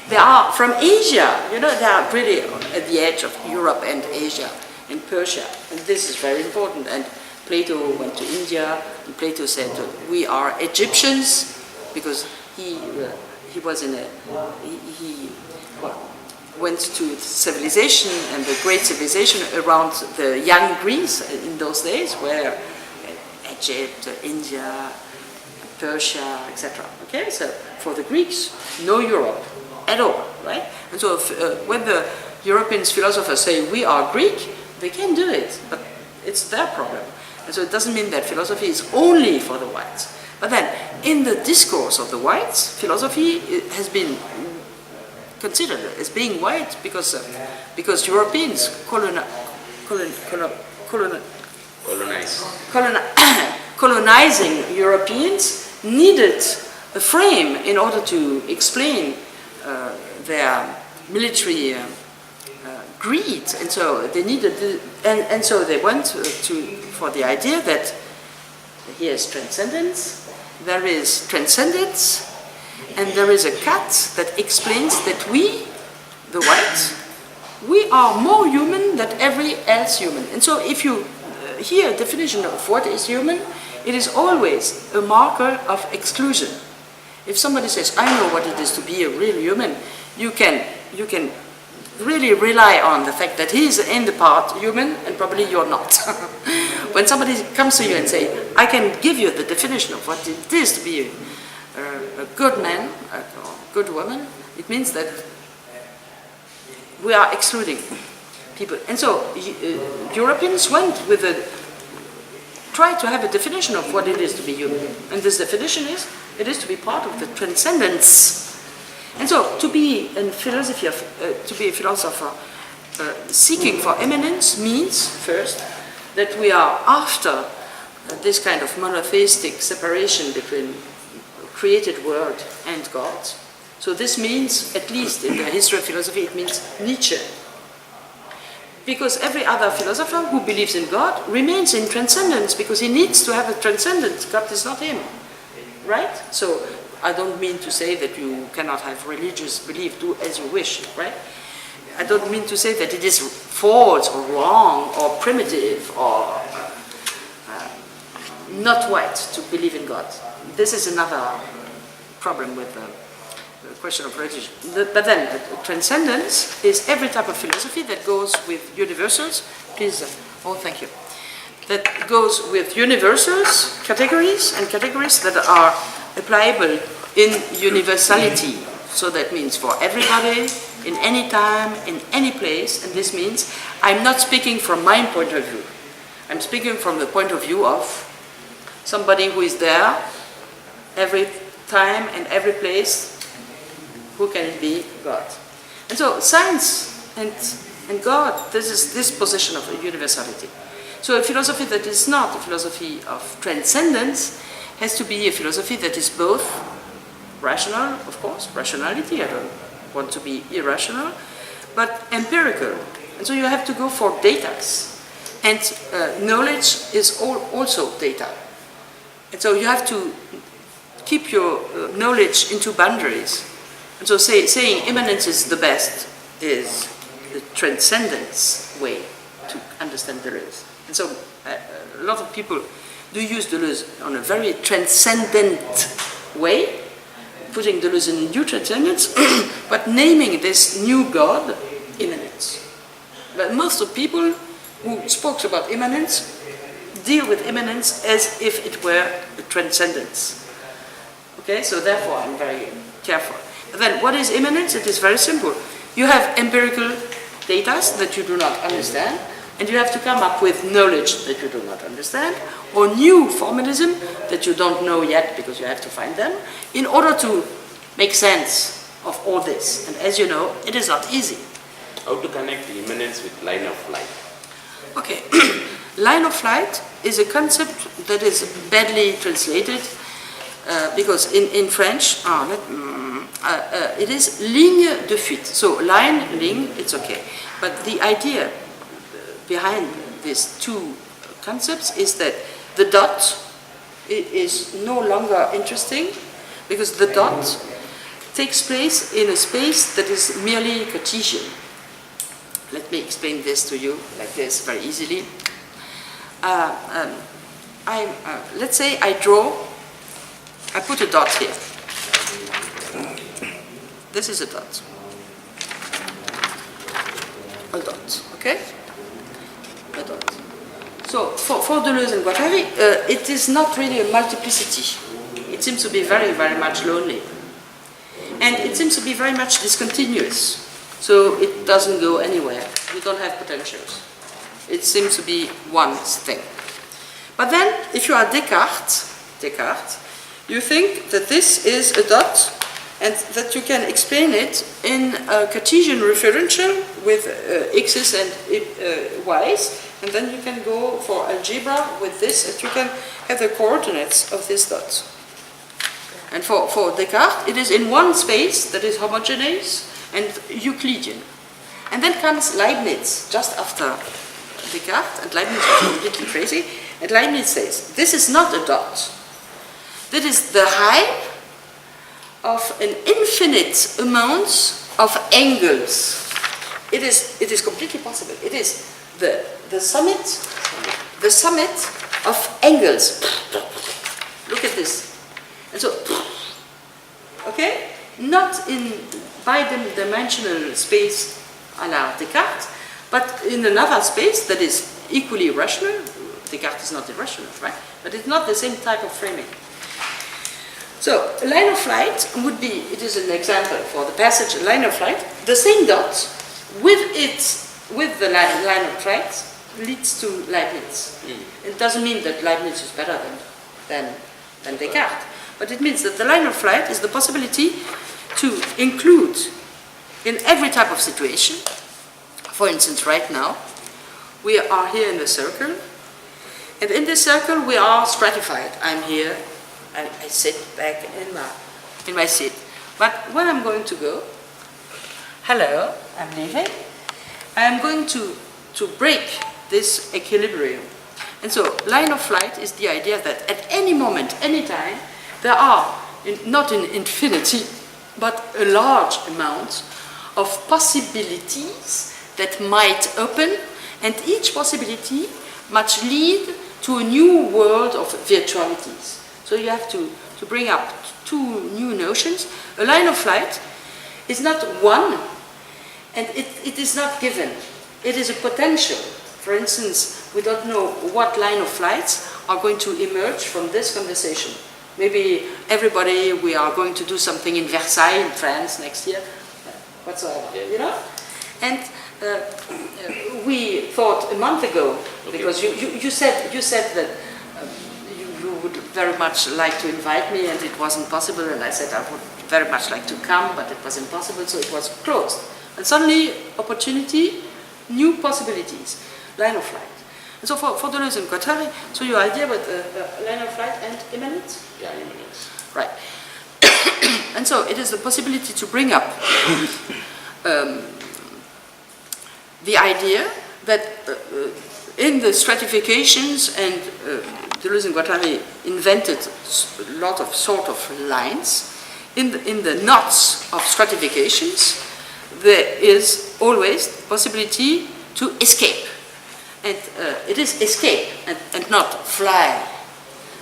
They are from Asia, you know, they are really at the edge of Europe and Asia and Persia, and this is very important. And Plato went to India, and Plato said, we are Egyptians, because he was in a, he went to civilization, and the great civilization around the young Greece in those days, where Egypt, India, Persia, etc. Okay, so for the Greeks, no Europe at all, right? And so when the Europeans philosophers say we are Greek, they can do it, but it's their problem. And so it doesn't mean that philosophy is only for the whites. But then, in the discourse of the whites, philosophy has been considered as being white because Europeans colonizing Europeans needed a frame in order to explain their military greed, and so they needed, and so they went for the idea that here is transcendence, there is transcendence, and there is a cut that explains that we, the whites, we are more human than every else human. And so if you here, definition of what is human, it is always a marker of exclusion. If somebody says, I know what it is to be a real human, you can really rely on the fact that he is in the part human and probably you're not. When somebody comes to you and say, I can give you the definition of what it is to be a good man or good woman, it means that we are excluding people. And so Europeans went with try to have a definition of what it is to be human. And this definition is, it is to be part of the transcendence. And so to be a philosopher seeking for eminence means, first, that we are after this kind of monotheistic separation between created world and God. So this means, at least in the history of philosophy, it means Nietzsche. Because every other philosopher who believes in God remains in transcendence because he needs to have a transcendence. God is not him, right? So I don't mean to say that you cannot have religious belief, do as you wish, right? I don't mean to say that it is false or wrong or primitive or not right to believe in God. This is another problem with the question of religion. But then transcendence is every type of philosophy that goes with universals. Please, thank you. That goes with universals, categories, and categories that are applicable in universality. So that means for everybody, in any time, in any place. And this means I'm not speaking from my point of view. I'm speaking from the point of view of somebody who is there every time and every place. Who can it be? God. And so science and God, this is this position of universality. So a philosophy that is not a philosophy of transcendence has to be a philosophy that is both rational, of course, rationality, I don't want to be irrational, but empirical. And so you have to go for data. And knowledge is also data. And so you have to keep your knowledge into boundaries. And so saying immanence is the best is the transcendence way to understand Deleuze. And so a lot of people do use Deleuze on a very transcendent way, putting Deleuze in a new transcendence, but naming this new God immanence. But most of people who spoke about immanence deal with immanence as if it were a transcendence. Okay, so therefore I'm very careful. Then what is immanence? It is very simple. You have empirical data that you do not understand, and you have to come up with knowledge that you do not understand, or new formalism that you don't know yet because you have to find them, in order to make sense of all this. And as you know, it is not easy. How to connect immanence with line of flight? Okay, line of flight is a concept that is badly translated because in French, it is ligne de fuite. So ligne, it's okay. But the idea behind these two concepts is that the dot is no longer interesting because the dot takes place in a space that is merely Cartesian. Let me explain this to you like this very easily. Let's say I put a dot here. This is a dot. A dot, okay? A dot. So for Deleuze and Guattari, it is not really a multiplicity. It seems to be very, very much lonely. And it seems to be very much discontinuous. So it doesn't go anywhere. You don't have potentials. It seems to be one thing. But then, if you are Descartes, you think that this is a dot and that you can explain it in a Cartesian referential with x's and y's, and then you can go for algebra with this, and you can have the coordinates of this dot. And for Descartes, it is in one space that is homogeneous and Euclidean. And then comes Leibniz, just after Descartes, and Leibniz was completely crazy, and Leibniz says, this is not a dot. That is the height of an infinite amount of angles. It is completely possible. It is the the summit of angles. Look at this. And so, okay? Not in bidimensional space a la Descartes, but in another space that is equally rational. Descartes is not irrational, right? But it's not the same type of framing. So, a line of flight would be, it is an example for the passage, a line of flight, the same dot with the line of flight leads to Leibniz. It doesn't mean that Leibniz is better than Descartes, but it means that the line of flight is the possibility to include in every type of situation. For instance, right now, we are here in the circle, and in this circle we are stratified. I'm here, I sit back in my seat. But when I'm going to go, hello, I'm leaving, I am going to break this equilibrium. And so, line of flight is the idea that at any moment, any time, there are, not in infinity, but a large amount of possibilities that might open, and each possibility must lead to a new world of virtualities. So you have to bring up two new notions. A line of flight is not one, and it is not given. It is a potential. For instance, we don't know what line of flights are going to emerge from this conversation. Maybe everybody, we are going to do something in Versailles in France next year, whatsoever, you know? And we thought a month ago, because you said that you would very much like to invite me, and it wasn't possible, and I said I would very much like to come, but it was impossible, so it was closed. And suddenly, opportunity, new possibilities, line of flight. And so for Deleuze and Guattari, so your idea with line of flight and immanence? Yeah, immanence. Right. And so it is the possibility to bring up the idea that in the stratifications, and Deleuze and Guattari invented a lot of sort of lines, in the knots of stratifications, there is always the possibility to escape. And it is escape and not fly.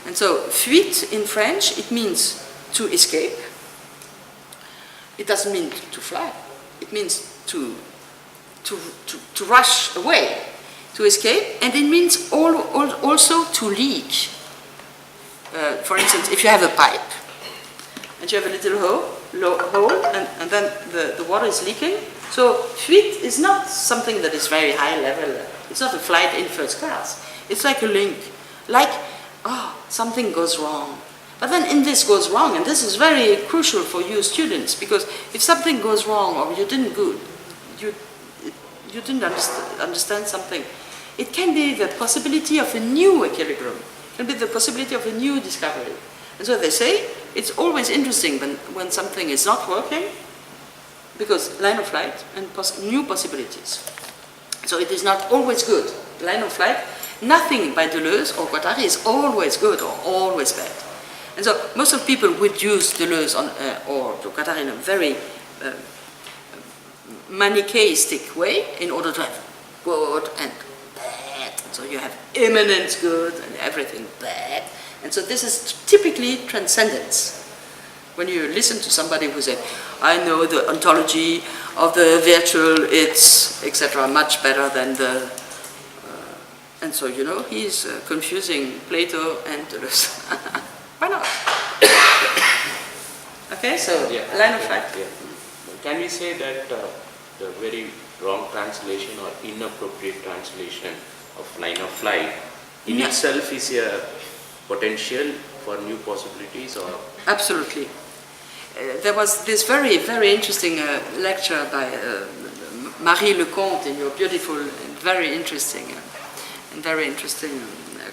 And so, fuite in French, it means to escape. It doesn't mean to fly. It means to rush away, to escape, and it means also to leak. For instance, if you have a pipe, and you have a little hole, and then the water is leaking. So fuite is not something that is very high level. It's not a flight in first class. It's like a link. Like, something goes wrong. But then in this goes wrong, and this is very crucial for you students, because if something goes wrong, or you didn't understand something, it can be the possibility of a new equilibrium. It can be the possibility of a new discovery. And so they say, it's always interesting when something is not working, because line of flight and new possibilities. So it is not always good. Line of flight, nothing by Deleuze or Guattari is always good or always bad. And so most of people would use Deleuze or Guattari in a very manichaeistic way in order to have good and bad. So you have immanent good and everything bad. And so this is typically transcendence. When you listen to somebody who says, I know the ontology of the virtual, it's, etc., much better than the... and so, you know, he's confusing Plato and Deleuze. Why not? Okay, so, line of flight. Yeah. Can we say that the very wrong translation or inappropriate translation of line of flight in itself is a potential for new possibilities, or? Absolutely. There was this very, very interesting lecture by Marie Lecomte in your beautiful and very interesting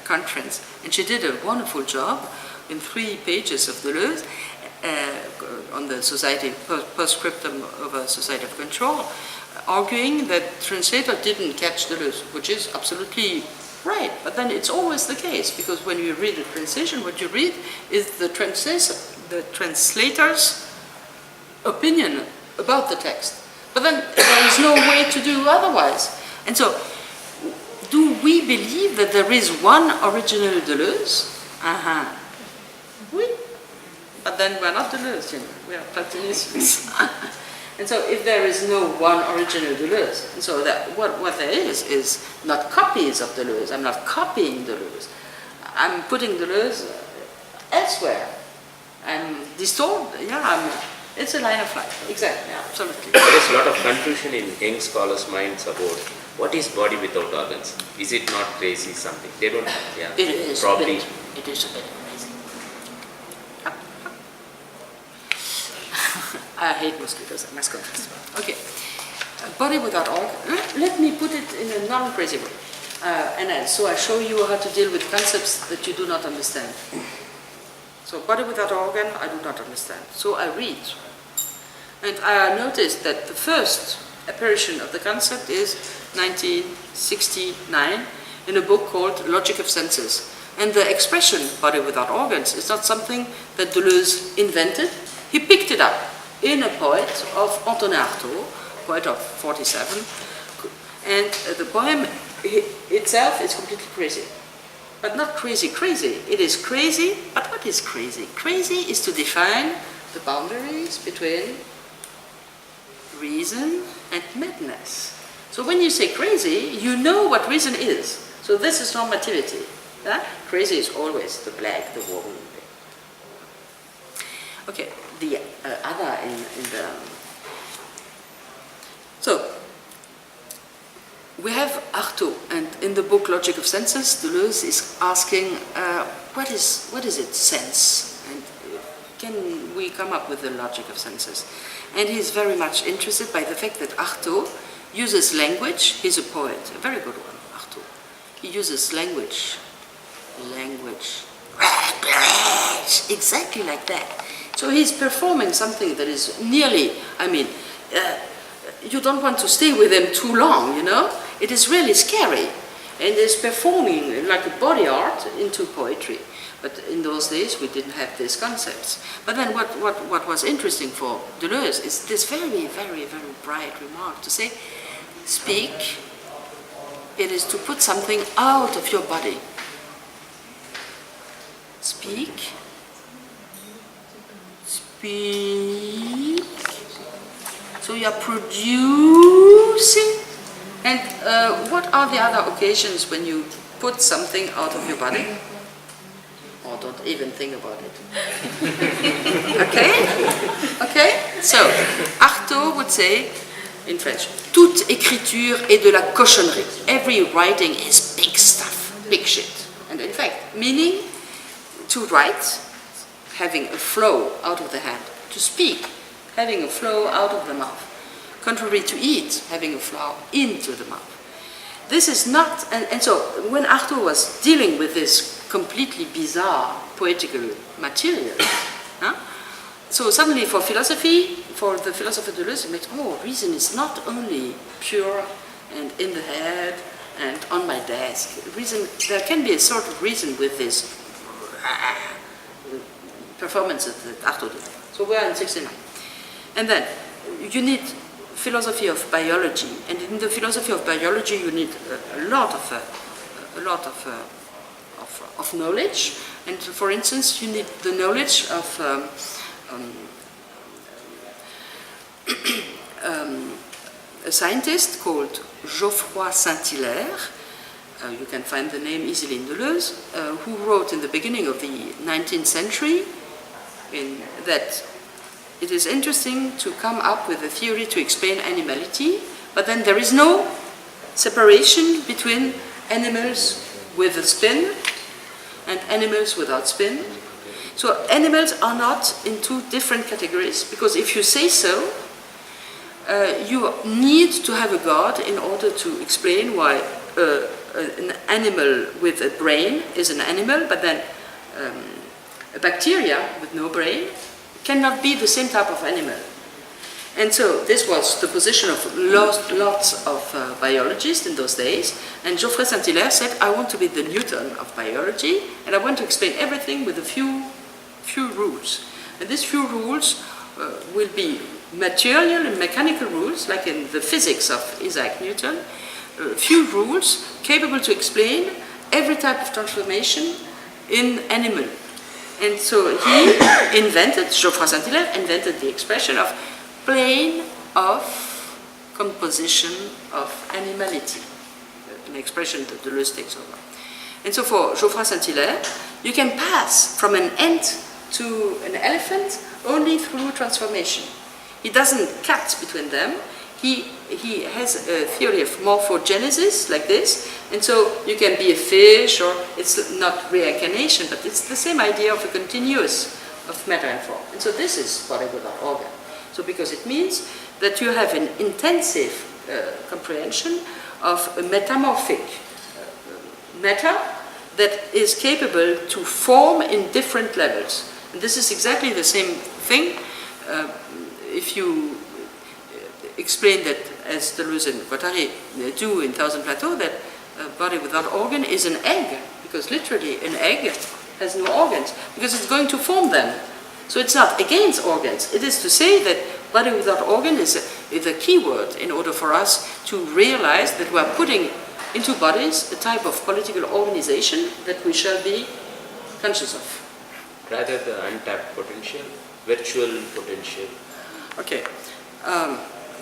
conference. And she did a wonderful job in 3 pages of Deleuze on the society, postscriptum of a society of control, arguing that translator didn't catch Deleuze, which is absolutely right. But then it's always the case, because when you read a translation, what you read is the translator's opinion about the text. But then there is no way to do otherwise. And so do we believe that there is one original Deleuze? Oui. But then we're not Deleuze, you know. We are Platonicians. And so if there is no one original Deleuze, and so that what there is not copies of Deleuze. I'm not copying Deleuze. I'm putting Deleuze elsewhere. I'm distorted. It's a line of life. Exactly. Absolutely. There is a lot of confusion in young scholars' minds about what is body without organs. Is it not crazy something? They don't. Yeah. It is. Probably. It is a bit crazy. I hate mosquitoes, I must confess. Okay. Body without organ. Let me put it in a non-crazy way. So I show you how to deal with concepts that you do not understand. So body without organ, I do not understand. So I read. And I noticed that the first apparition of the concept is 1969 in a book called Logic of Senses. And the expression body without organs is not something that Deleuze invented. He picked it up in a poet of Antonin Artaud, poet of 47. And the poem itself is completely crazy. But not crazy. It is crazy, but what is crazy? Crazy is to define the boundaries between reason and madness. So when you say crazy, you know what reason is. So this is normativity. Crazy is always the black, the woman. Okay, the other in the... So, we have Artaud, and in the book Logic of Senses, Deleuze is asking, what is it, sense? And can we come up with the logic of senses? And he's very much interested by the fact that Artaud uses language. He's a poet, a very good one, Artaud. He uses language, exactly like that. So he's performing something that is nearly, you don't want to stay with him too long, you know? It is really scary. And is performing like a body art into poetry. But in those days, we didn't have these concepts. But then what was interesting for Deleuze is this very, very, very bright remark to say, speak, it is to put something out of your body. Speak. So you are producing. And what are the other occasions when you put something out of your body? Or don't even think about it. Okay? So, Artaud would say, in French, toute écriture est de la cochonnerie. Every writing is big stuff, big shit. And in fact, meaning to write, having a flow out of the hand, to speak, having a flow out of the mouth, contrary to eat, having a flow into the mouth. This is not, and so when Artaud was dealing with this completely bizarre poetical material, so suddenly for philosophy, for the philosopher Deleuze, it makes, reason is not only pure and in the head and on my desk. Reason, there can be a sort of reason with this performances that Artaud did. So we're in 69. And then you need philosophy of biology, and in the philosophy of biology you need a lot of knowledge. And for instance, you need the knowledge of a scientist called Geoffroy Saint-Hilaire. You can find the name easily in Deleuze, who wrote in the beginning of the 19th century that it is interesting to come up with a theory to explain animality, but then there is no separation between animals with a spin and animals without spin. So animals are not in two different categories, because if you say so, you need to have a God in order to explain why an animal with a brain is an animal, but then a bacteria with no brain cannot be the same type of animal. And so this was the position of lots of biologists in those days. And Geoffroy Saint-Hilaire said, I want to be the Newton of biology, and I want to explain everything with a few rules. And these few rules will be material and mechanical rules, like in the physics of Isaac Newton, few rules capable to explain every type of transformation in animal. And so he invented, Geoffroy Saint-Hilaire invented the expression of plane of composition of animality, an expression that Deleuze takes over. And so for Geoffroy Saint-Hilaire, you can pass from an ant to an elephant only through transformation. He doesn't cut between them. He has a theory of morphogenesis like this, and so you can be a fish, or it's not reincarnation, but it's the same idea of a continuous of matter and form. And so this is body without organ. So because it means that you have an intensive comprehension of a metamorphic matter that is capable to form in different levels. And this is exactly the same thing if you explain that, as Deleuze and Guattari do in Thousand Plateaux, that a body without organ is an egg, because literally an egg has no organs, because it's going to form them. So it's not against organs. It is to say that body without organ is a key word in order for us to realize that we are putting into bodies a type of political organization that we shall be conscious of. Rather the untapped potential, virtual potential. Okay,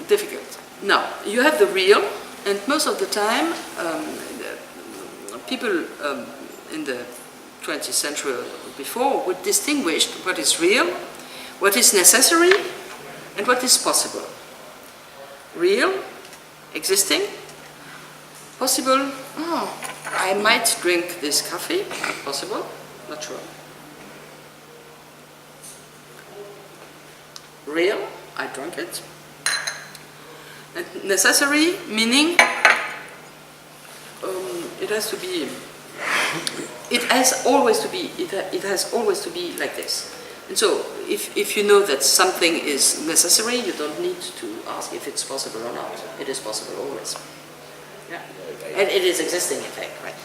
difficult. Now, you have the real, and most of the time, people in the 20th century or before would distinguish what is real, what is necessary, and what is possible. Real, existing, possible, I might drink this coffee, possible, not sure. Real, I drank it. And necessary, meaning it has to be, it has always to be like this. And so if you know that something is necessary, you don't need to ask if it's possible or not. It is possible always. Yeah. And it is existing in fact, right?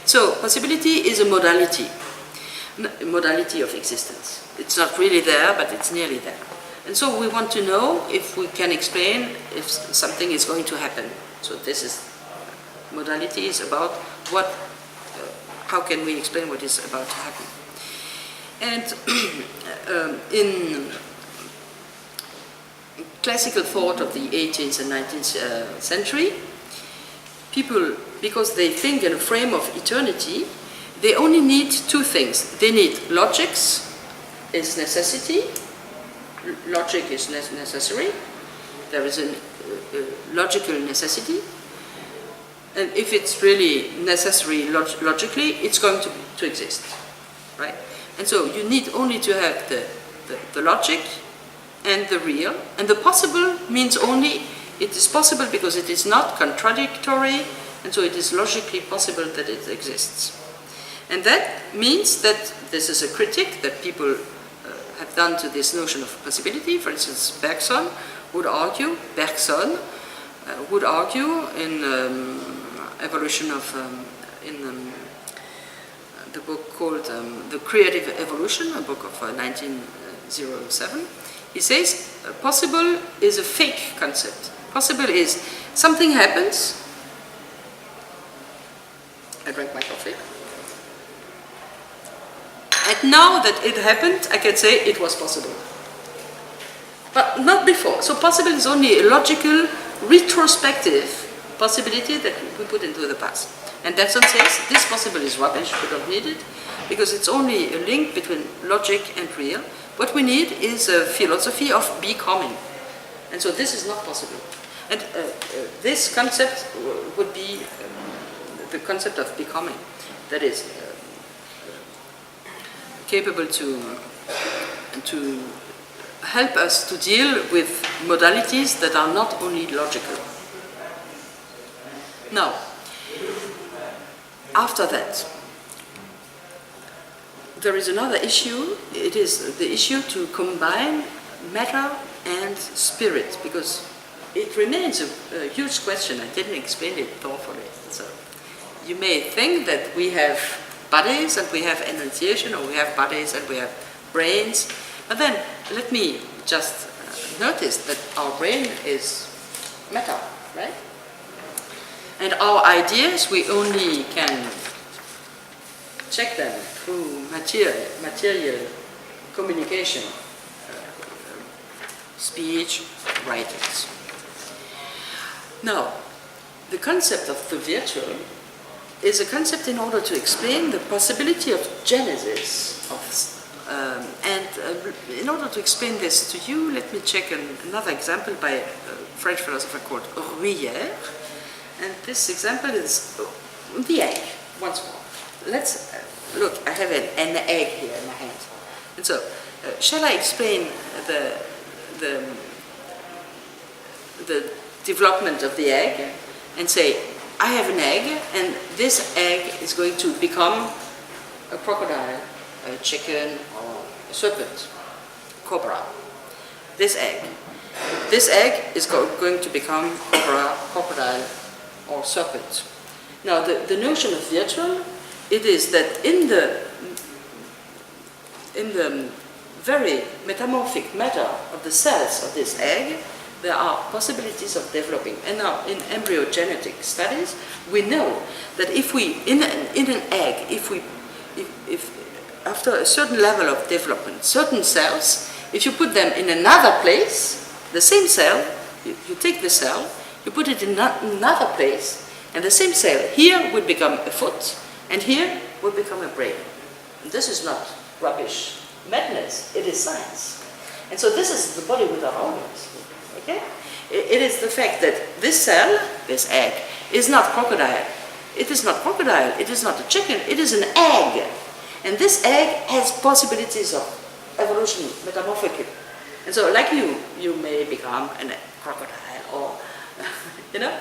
So possibility is a modality of existence. It's not really there, but it's nearly there. And so we want to know if we can explain if something is going to happen. So this is, modality is about what, how can we explain what is about to happen. And in classical thought of the 18th and 19th century, people, because they think in a frame of eternity, they only need two things. They need logics, is necessity. Logic is necessary. There is a logical necessity. And if it's really necessary logically, it's going to exist, right? And so you need only to have the logic and the real. And the possible means only it is possible because it is not contradictory, and so it is logically possible that it exists. And that means that this is a critique that people have done to this notion of possibility. For instance, Bergson would argue in evolution of in the book called The Creative Evolution, a book of 1907. He says possible is a fake concept. Possible is something happens. I drank my coffee. And now that it happened, I can say it was possible. But not before. So possible is only a logical, retrospective possibility that we put into the past. And Bergson says this possible is rubbish, we don't need it, because it's only a link between logic and real. What we need is a philosophy of becoming. And so this is not possible. And this concept would be the concept of becoming. That is capable to help us to deal with modalities that are not only logical. Now, after that, there is another issue. It is the issue to combine matter and spirit, because it remains a huge question. I didn't explain it thoroughly. So you may think that we have bodies and we have enunciation, or we have bodies and we have brains. But then let me just notice that our brain is matter, right? And our ideas, we only can check them through material communication, speech, writings. Now, the concept of the virtual is a concept in order to explain the possibility of genesis in order to explain this to you, let me check another example by a French philosopher called Gruyère. And this example is the egg, once more. Let's look, I have an egg here in my hand. And so, shall I explain the development of the egg and say, I have an egg, and this egg is going to become a crocodile, a chicken, or a serpent, cobra. This egg is going to become cobra, crocodile, or serpent. Now, the notion of virtual, it is that in the very metamorphic matter of the cells of this egg, there are possibilities of developing. And now, in embryogenetic studies, we know that if we, in an egg, if after a certain level of development, certain cells, if you put them in another place, the same cell, you take the cell, you put it in another place, and the same cell here would become a foot, and here would become a brain. And this is not rubbish madness, it is science. And so this is the body without organs. Okay? It is the fact that this cell, this egg, is not crocodile. It is not crocodile, it is not a chicken, it is an egg. And this egg has possibilities of evolution, metamorphic. And so like you may become a crocodile or, you know.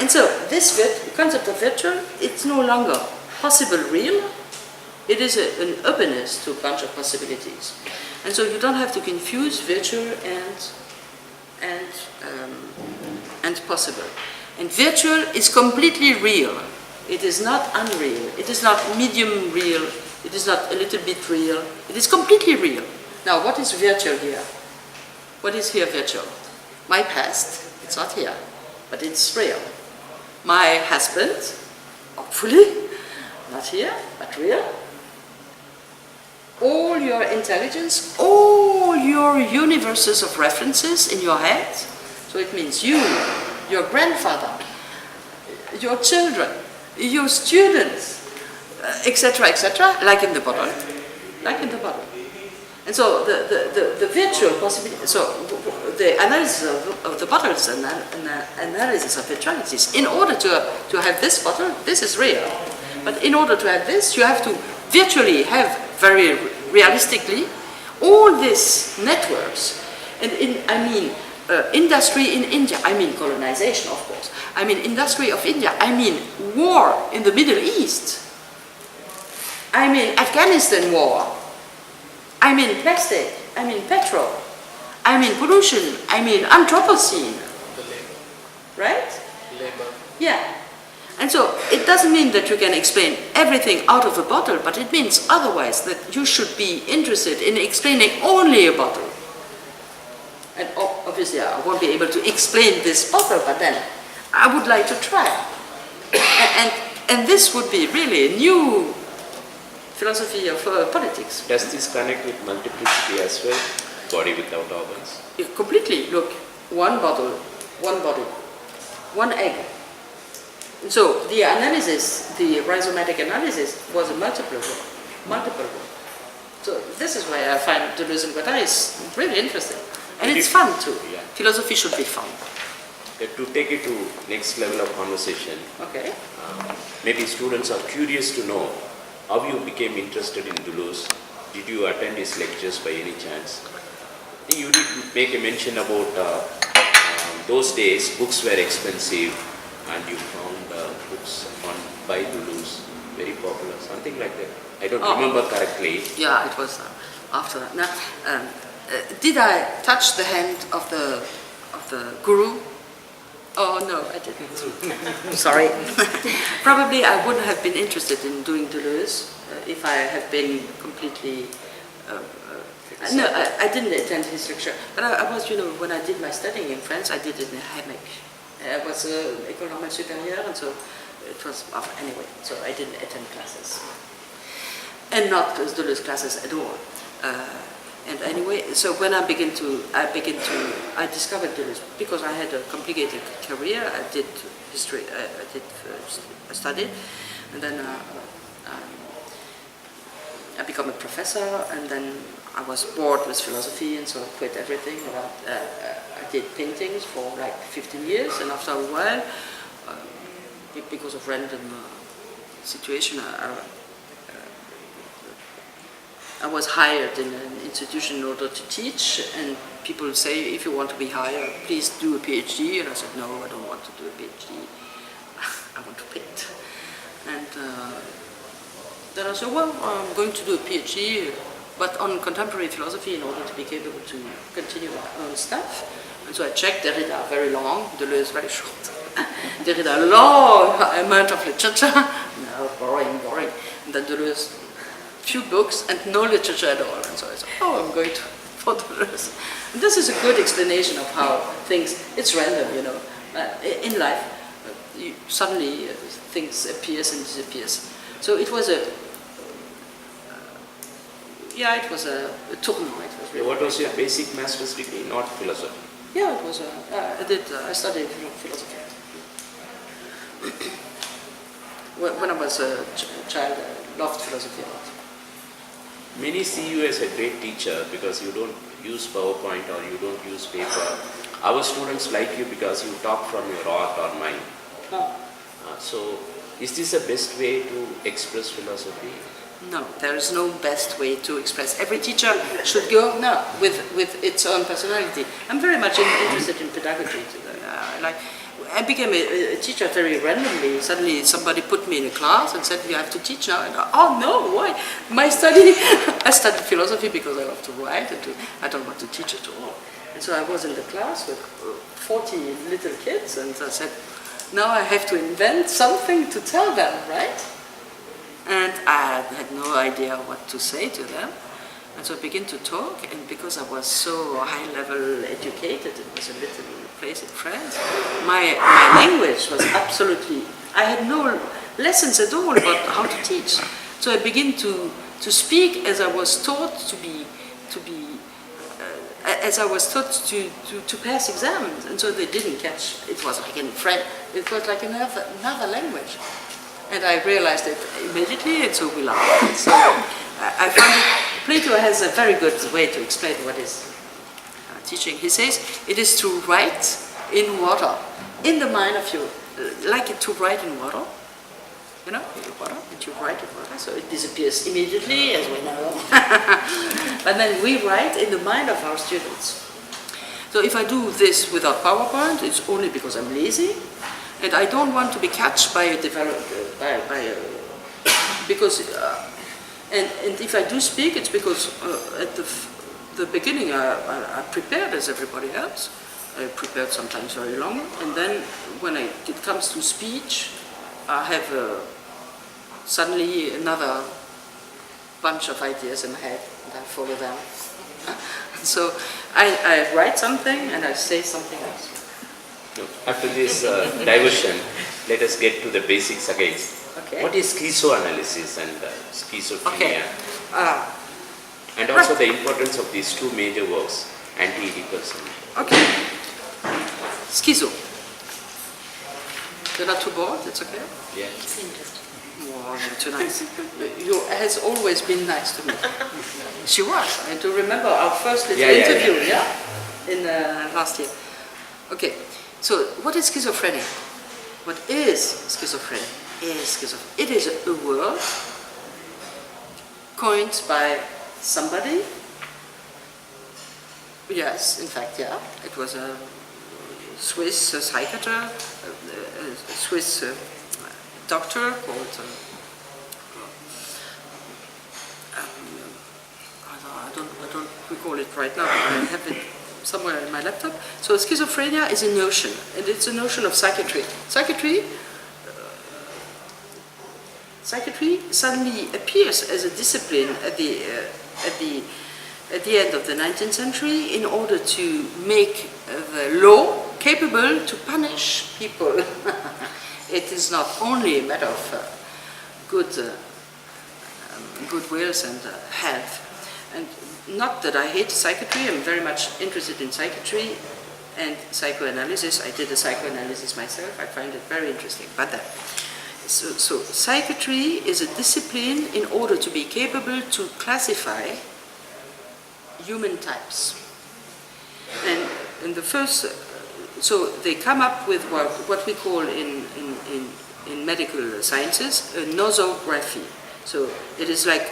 And so this concept of virtual, it's no longer possible real. It is an openness to a bunch of possibilities. And so you don't have to confuse virtual and possible. And virtual is completely real. It is not unreal. It is not medium real. It is not a little bit real. It is completely real. Now, what is virtual here? What is here virtual? My past, it's not here, but it's real. My husband, hopefully, not here, but real. All your intelligence, all your universes of references in your head. So it means you, your grandfather, your children, your students, etc., like in the bottle, like in the bottle. And so the virtual possibility, so the analysis of the bottle is an analysis of virtualities. In order to have this bottle, this is real. But in order to have this, you have to virtually have very realistically all these networks. And industry in India, I mean colonization, of course. I mean industry of India, I mean war in the Middle East. I mean Afghanistan war. I mean plastic, I mean petrol. I mean pollution, I mean Anthropocene. Right? Labor. Yeah. And so it doesn't mean that you can explain everything out of a bottle, but it means otherwise that you should be interested in explaining only a bottle. And obviously I won't be able to explain this bottle, but then I would like to try. And this would be really a new philosophy of politics. Does this connect with multiplicity as well? Body without organs? Completely. Look, one bottle, one body, one egg. So the analysis, the rhizomatic analysis, was a multiple one. So this is why I find Deleuze and Guattari is really interesting. And it's fun too. Yeah. Philosophy should be fun. To take it to next level of conversation, Okay. maybe students are curious to know how you became interested in Deleuze. Did you attend his lectures by any chance? You did make a mention about those days books were expensive and you found books by Deleuze very popular, something like that. I don't remember correctly. Yeah, it was after that. Now, did I touch the hand of the guru? Oh no, I didn't. Sorry. Probably I wouldn't have been interested in doing Deleuze if I had been completely. No, I didn't attend his lecture, but I was, when I did my studying in France, I did it in a hammock, I was École Normale Supérieure, and so it was, anyway, so I didn't attend classes. And not Deleuze classes at all. And anyway, so when I discovered Deleuze, because I had a complicated career. I did history, I studied, and then I became a professor, and then I was bored with philosophy, and so I quit everything. I did paintings for like 15 years, and after a while, because of random situation, I was hired in an institution in order to teach, and people say, if you want to be hired, please do a PhD. And I said, no, I don't want to do a PhD. I want to paint. And then I said, well, I'm going to do a PhD, but on contemporary philosophy in order to be capable to continue my own stuff. And so I checked Derrida, very long, Deleuze, very short. Derrida, long amount of literature. No, boring. And then Deleuze, few books and no literature at all. And so I said, oh, I'm going to for Deleuze. And this is a good explanation of how things, it's random, you know. In life, suddenly things appears and disappears. So it was a tournament. It was really what was your basic master's degree, not philosophy? Yeah, it was. I studied philosophy. When I was a child, I loved philosophy a lot. Many see you as a great teacher because you don't use PowerPoint or you don't use paper. Our students like you because you talk from your heart or mind. Oh. So, is this the best way to express philosophy? No, there is no best way to express. Every teacher should go with its own personality. I'm very much interested in pedagogy. I became a teacher very randomly. Suddenly somebody put me in a class and said, you have to teach now. And oh no, why? I studied philosophy because I love to write and I don't want to teach at all. And so I was in the class with 40 little kids, and I said, now I have to invent something to tell them, right? And I had no idea what to say to them. And so I began to talk, and because I was so high-level educated, it was a little place in France, my language was absolutely, I had no lessons at all about how to teach. So I began to speak as I was taught as I was taught to pass exams, and so they didn't catch. It was like in French. It was like another language, and I realized it immediately, and so we laughed. So I found it. Plato has a very good way to explain what is teaching. He says it is to write in water, in the mind of you, like to write in water. You know, water, and you write in water, so it disappears immediately, as we know. But then we write in the mind of our students. So if I do this without PowerPoint, it's only because I'm lazy, and I don't want to be catched by a because and if I do speak, it's because at the beginning I prepared as everybody else. I prepared sometimes very long, and then when it comes to speech, I have suddenly another bunch of ideas in my head, and I follow them. So I write something and I say something else. After this diversion, let us get to the basics again. Okay. What is schizoanalysis and schizophrenia? Okay. And also the importance of these two major works, Anti-Oedipus. Okay. Schizo. You're not too bored? It's okay? Yeah. It's interesting. Oh, you're too nice. You has always been nice to me. She was. I do remember our first little interview, in last year. Okay. So, what is schizophrenia? What is schizophrenia? It is a word coined by somebody. Yes, in fact, yeah. It was a Swiss psychiatrist, a Swiss doctor called, I don't recall it right now, but I have it somewhere in my laptop. So schizophrenia is a notion, and it's a notion of psychiatry. Psychiatry suddenly appears as a discipline at the end of the 19th century in order to make the law capable to punish people. It is not only a matter of good wills and health. And not that I hate psychiatry, I'm very much interested in psychiatry and psychoanalysis. I did a psychoanalysis myself, I find it very interesting. But so psychiatry is a discipline in order to be capable to classify human types. And in the first, so they come up with what we call in medical sciences a nosography. So it is like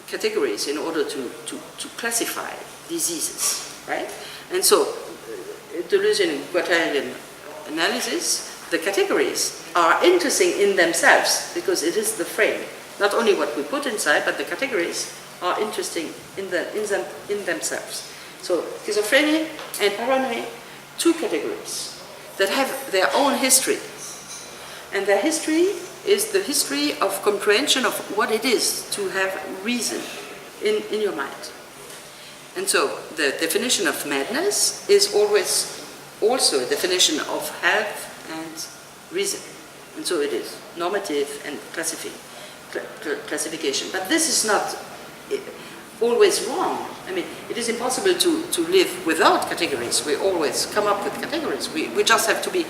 categories in order to classify diseases, right? And so Deleuzian and Guattarian analysis, the categories are interesting in themselves because it is the frame. Not only what we put inside, but the categories are interesting in themselves. So schizophrenia and paranoia, two categories that have their own history. And their history is the history of comprehension of what it is to have reason in your mind. And so the definition of madness is always also a definition of health and reason. And so it is normative and classification. But this is not always wrong. I mean, it is impossible to live without categories. We always come up with categories. We just have to be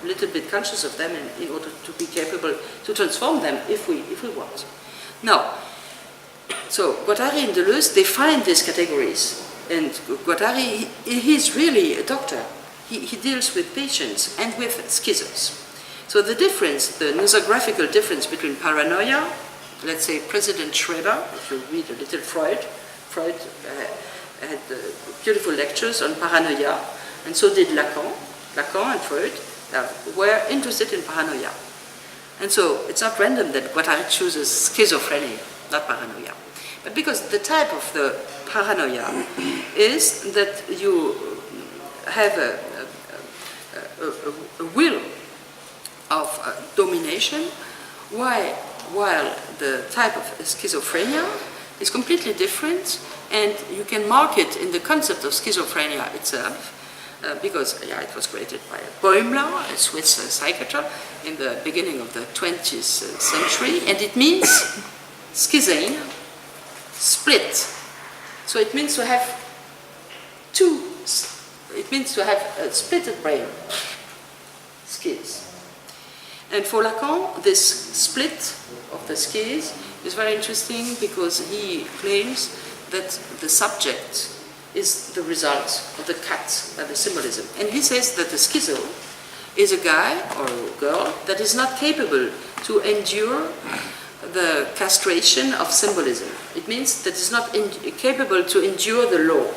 a little bit conscious of them in order to be capable to transform them if we want. Now, so Guattari and Deleuze define these categories. And Guattari, he's really a doctor. He deals with patients and with schizos. So the difference, the nosographical difference between paranoia, let's say President Schroeder, if you read a little Freud had beautiful lectures on paranoia, and so did Lacan. Lacan and Freud were interested in paranoia. And so it's not random that Guattari chooses schizophrenia, not paranoia. But because the type of the paranoia is that you have a will of domination, while the type of schizophrenia is completely different, and you can mark it in the concept of schizophrenia itself, because it was created by Bäumler, a Swiss psychiatrist, in the beginning of the 20th century, and it means schizein, split. So it means to have a splitted brain, schiz. And for Lacan, this split of the schiz is very interesting because he claims that the subject is the result of the cut by the symbolism. And he says that the schizo is a guy or a girl that is not capable to endure the castration of symbolism. It means that it's not capable to endure the law.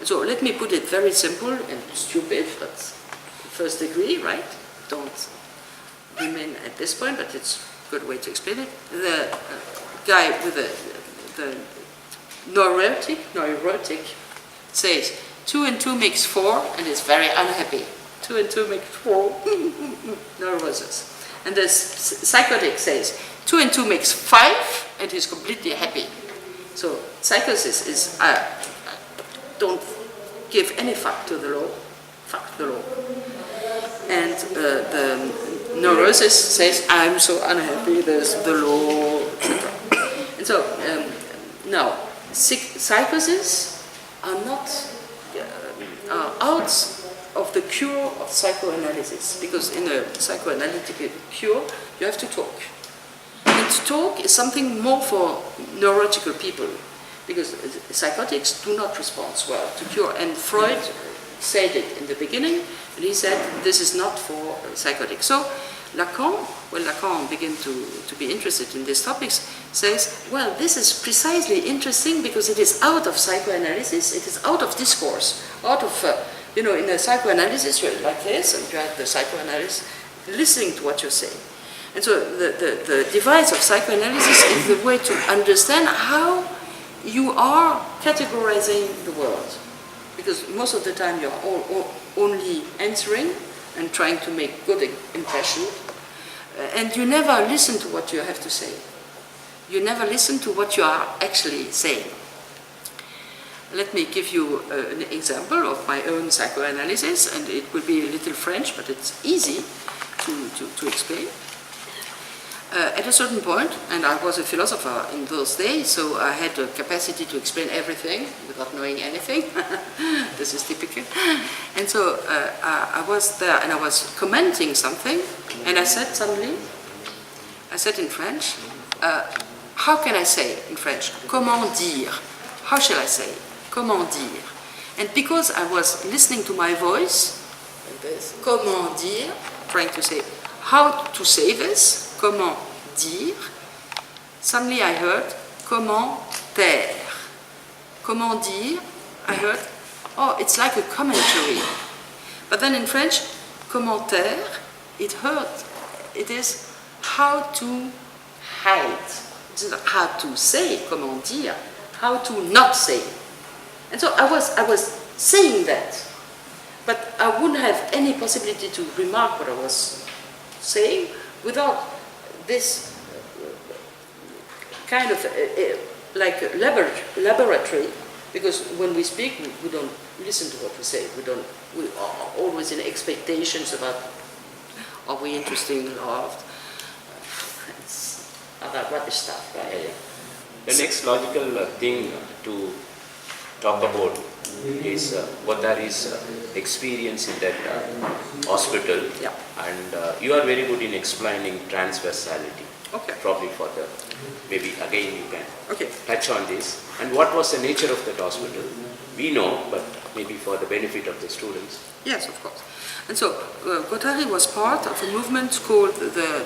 So let me put it very simple and stupid, but first degree, right? Don't remain at this point, but it's a good way to explain it. The guy with the neurotic says 2 and 2 makes 4 and is very unhappy. 2 and 2 make 4, neurosis. And the psychotic says 2 and 2 makes 5 and is completely happy. So psychosis is don't give any fuck to the law, fuck the law. And the neurosis says, I'm so unhappy, there's the law, etc. And so, now, psychoses are not out of the cure of psychoanalysis, because in a psychoanalytic cure, you have to talk. And to talk is something more for neurotical people, because psychotics do not respond well to cure. And Freud said it in the beginning, and he said this is not for psychotics. So Lacan, when Lacan began to be interested in these topics, says, well, this is precisely interesting because it is out of psychoanalysis, it is out of discourse, out of, in a psychoanalysis you're like this, and you have the psychoanalyst listening to what you say. And so the device of psychoanalysis is the way to understand how you are categorizing the world. Because most of the time you're only answering and trying to make good impression, and you never listen to what you have to say. You never listen to what you are actually saying. let me give you an example of my own psychoanalysis, and it will be a little French, but it's easy to explain. At a certain point, and I was a philosopher in those days, so I had the capacity to explain everything without knowing anything. This is typical. And so I was there and I was commenting something, and I said suddenly, I said in French, how can I say in French? Comment dire? How shall I say? Comment dire? And because I was listening to my voice, like this, comment dire, trying to say, how to say this? Comment dire? Suddenly I heard comment taire. Comment dire? I heard, oh, it's like a commentary. But then in French, commentaire, it is how to hide. It's not how to say, comment dire, how to not say. And so I was saying that, but I wouldn't have any possibility to remark what I was saying without this kind of like a laboratory, because when we speak, we don't listen to what we say. We are always in expectations about, are we interesting, loved? It's other rubbish stuff, right? The next logical thing to talk about is what there is experience in that hospital. Yeah. And you are very good in explaining transversality. Okay. Probably for the, maybe again you can Okay. touch on this. And what was the nature of that hospital? We know, but maybe for the benefit of the students. Yes, of course. And so Guattari was part of a movement called the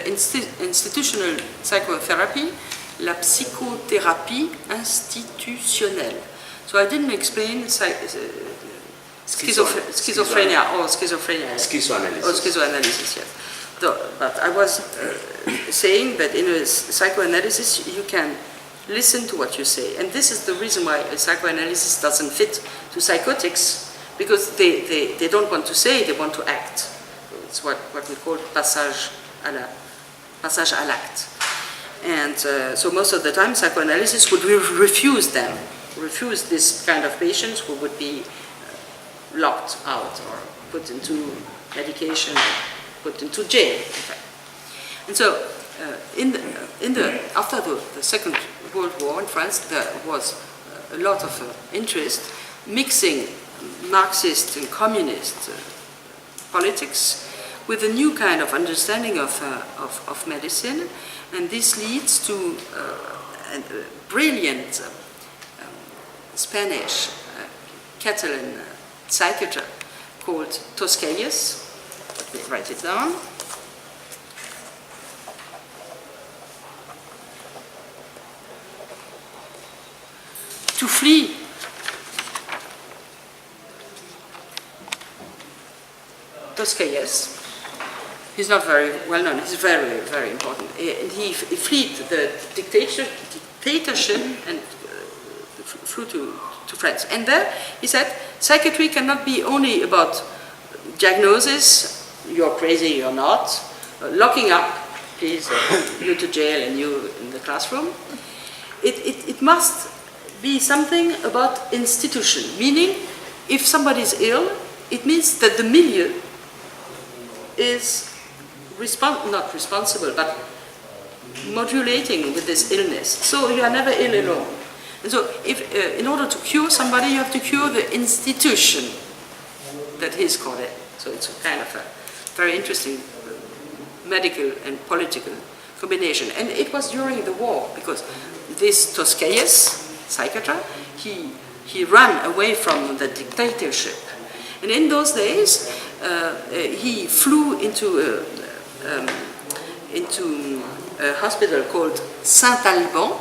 institutional psychotherapy, la psychothérapie institutionnelle. So I didn't explain schizophrenia or schizophrenia. Schizoanalysis. Or schizoanalysis, yes. But I was saying that in a psychoanalysis you can listen to what you say. And this is the reason why a psychoanalysis doesn't fit to psychotics, because they don't want to say, they want to act. It's what we call passage à l'acte. And so most of the time psychoanalysis would refuse this kind of patients who would be locked out or put into medication or put into jail, in fact. And so after the Second World War in France, there was a lot of interest mixing Marxist and communist politics with a new kind of understanding of medicine, and this leads to a brilliant Spanish Catalan psychiatrist called Tosquelles. Let me write it down. To flee Tosquelles, he's not very well known, he's very, very important. And he fled the dictatorship and flew to France. And there he said, psychiatry cannot be only about diagnosis, you're crazy, you're not, locking up, please, you to jail and you in the classroom. It must be something about institution, meaning if somebody is ill, it means that the milieu is not responsible, but modulating with this illness. So you are never ill alone. And so if, in order to cure somebody, you have to cure the institution that he's called it. So it's a kind of a very interesting medical and political combination. And it was during the war, because this Tosquelles, psychiatrist, he ran away from the dictatorship. And in those days, he flew into a hospital called Saint-Alban,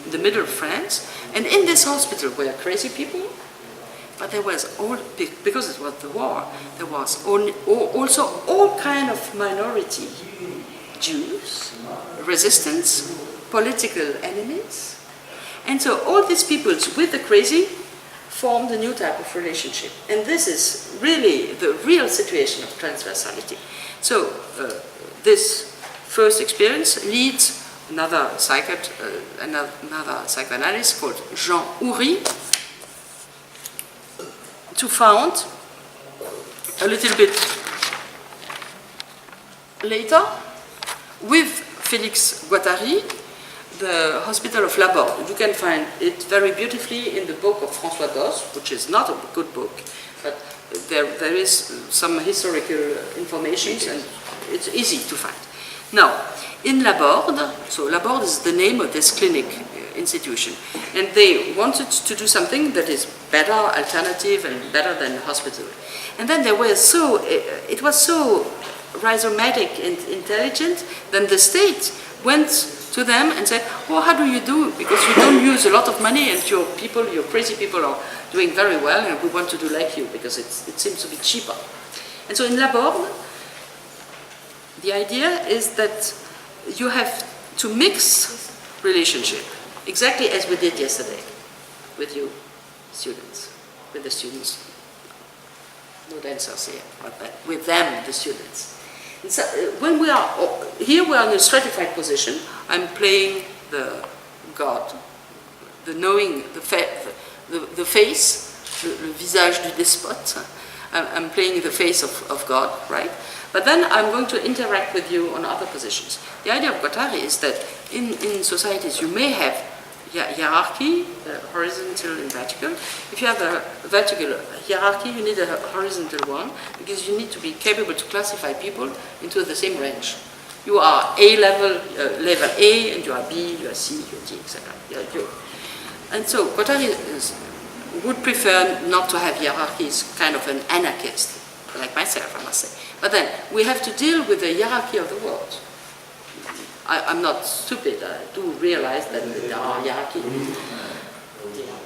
in the middle of France. And in this hospital were crazy people, but there was because it was the war, there was also all kind of minority, Jews, resistance, political enemies. And so all these people with the crazy formed a new type of relationship. And this is really the real situation of transversality. So this first experience leads another psychoanalyst called Jean Houry, to found a little bit later with Félix Guattari the Hospital of Laborde. You can find it very beautifully in the book of François Doss, which is not a good book, but there is some historical information and it's easy to find. Now, in Laborde, so Laborde is the name of this clinic institution, and they wanted to do something that is better, alternative, and better than hospital. And then they were so, it was so rhizomatic and intelligent, then the state went to them and said, oh, how do you do? Because you don't use a lot of money and your people, your crazy people are doing very well and we want to do like you because it seems to be cheaper. And so in Laborde, the idea is that you have to mix relationship, exactly as we did yesterday with you students, with the students. No dancers here, but with them, the students. And so, when we are here, we are in a stratified position. I'm playing the God, the knowing, the face, le visage du despote. I'm playing the face of God, right? But then I'm going to interact with you on other positions. The idea of Guattari is that in societies you may have hierarchy, horizontal and vertical. If you have a vertical hierarchy, you need a horizontal one because you need to be capable to classify people into the same range. You are A level, level A, and you are B, you are C, you are D, etc. And so Guattari would prefer not to have hierarchies, kind of an anarchist, like myself, I must say. But then we have to deal with the hierarchy of the world. I'm not stupid, I do realize that there are hierarchies.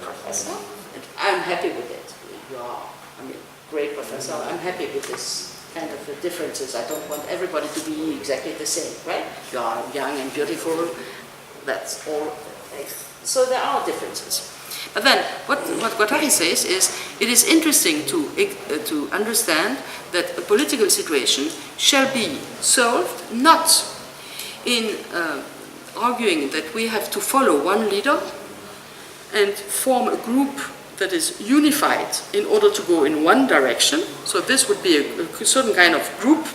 Professor, and I'm happy with it. You are, great professor, I'm happy with this kind of differences. I don't want everybody to be exactly the same, right? You are young and beautiful, that's all. So there are differences. But then, what Guattari says is, it is interesting to understand that a political situation shall be solved not in arguing that we have to follow one leader and form a group that is unified in order to go in one direction. So this would be a certain kind of group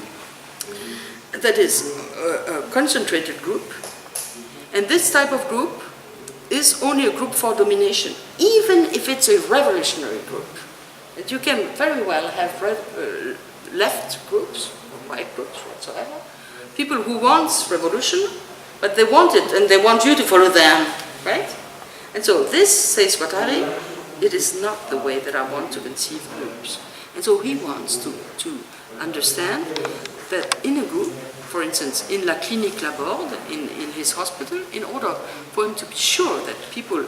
that is a concentrated group. And this type of group is only a group for domination, even if it's a revolutionary group. And you can very well have left groups, or right groups, whatsoever, people who want revolution, but they want it and they want you to follow them, right? And so this, says Guattari, it is not the way that I want to conceive groups. And so he wants to understand that in a group, for instance, in La Clinique Laborde, in his hospital, in order for him to be sure that people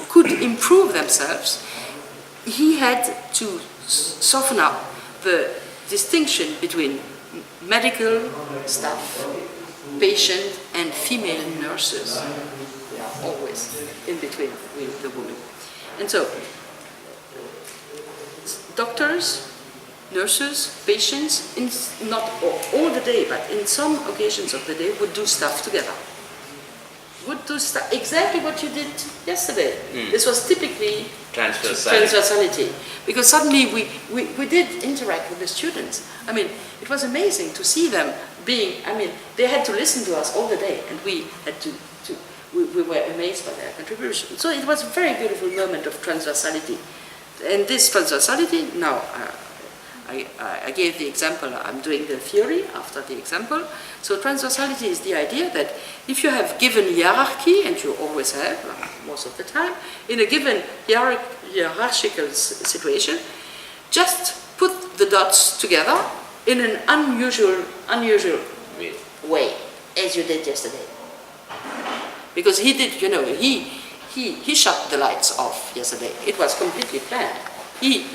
could improve themselves, he had to soften up the distinction between medical staff, patient, and female nurses. They are always in between with the women. And so, doctors, nurses, patients, not all the day, but in some occasions of the day, would do stuff together. Would do stuff, exactly what you did yesterday. This was typically transversality. Because suddenly we did interact with the students. It was amazing to see them being, they had to listen to us all the day, and we had we were amazed by their contribution. So it was a very beautiful moment of transversality. And this transversality, now, I gave the example, I'm doing the theory after the example. So transversality is the idea that if you have given hierarchy, and you always have, most of the time, in a given hierarchical situation, just put the dots together in an unusual way, as you did yesterday. Because he did, he shut the lights off yesterday. It was completely planned. He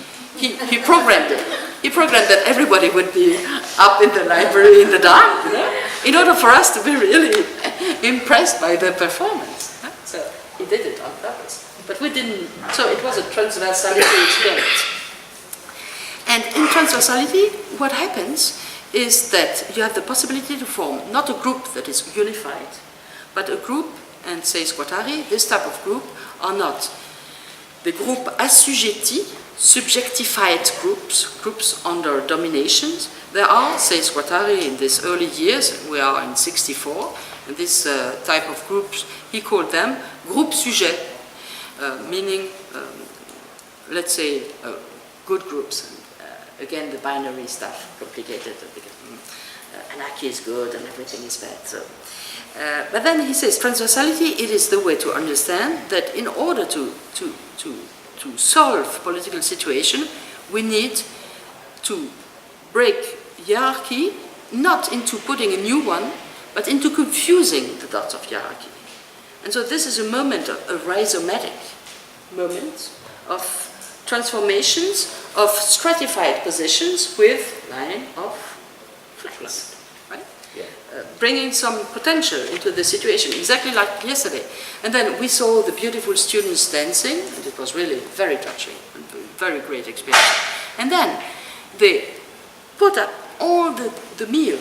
programmed it. He programmed that everybody would be up in the library in the dark, in order for us to be really impressed by the performance. So he did it on purpose. But we didn't, so it was a transversality experiment. And in transversality, what happens is that you have the possibility to form not a group that is unified, but a group, and says Guattari, this type of group are not the group assujettis, subjectified groups under dominations. There are, says Guattari, in these early years, we are in 64, and this type of groups, he called them groupe sujet, meaning, let's say, good groups. And, again, the binary stuff, complicated. Anarchy is good and everything is bad. So. But then he says, transversality, it is the way to understand that in order to solve political situation, we need to break hierarchy, not into putting a new one, but into confusing the dots of hierarchy. And so this is a moment, a rhizomatic moment of transformations of stratified positions with line of flags, right? Yeah. Bringing some potential into the situation, exactly like yesterday. And then we saw the beautiful students dancing, and it was really very touching, and a very great experience. And then they put up all the meal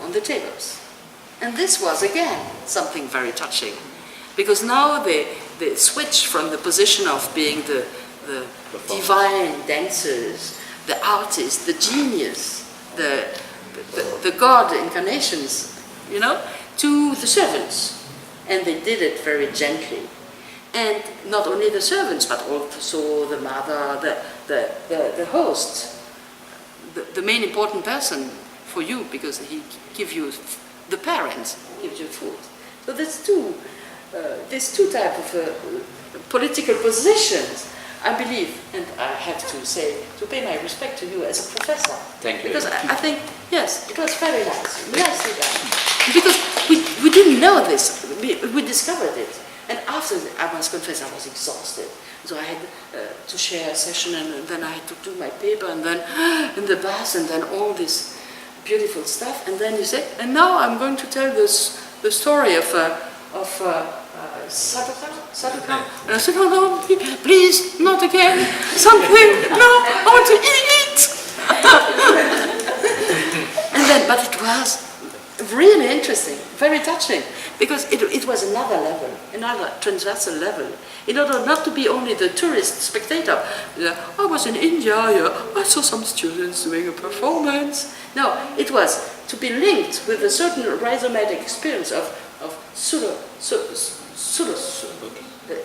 on the tables. And this was, again, something very touching. Because now they switch from the position of being the divine dancers, the artists, the genius, the God incarnations, you know, to the servants. And they did it very gently. And not only the servants, but also the mother, the host, the main important person for you, because he gives you, the parents gives you food. So there's two types of political positions, I believe, and I have to say, to pay my respect to you as a professor. Thank you. Because I think, yes, it was very nice, nicely done. Because we didn't know this, we discovered it. And after, I must confess, I was exhausted. So I had to share a session, and then I had to do my paper, and then in the bus, and then all this beautiful stuff. And then you say, and now I'm going to tell the story of Sadhaka. And I said, oh no, please, not again. Something, no, I want to eat. And then, but it was really interesting, very touching, because it was another level, another transversal level. In order not to be only the tourist spectator, I was in India, I saw some students doing a performance. No, it was to be linked with a certain rhizomatic experience of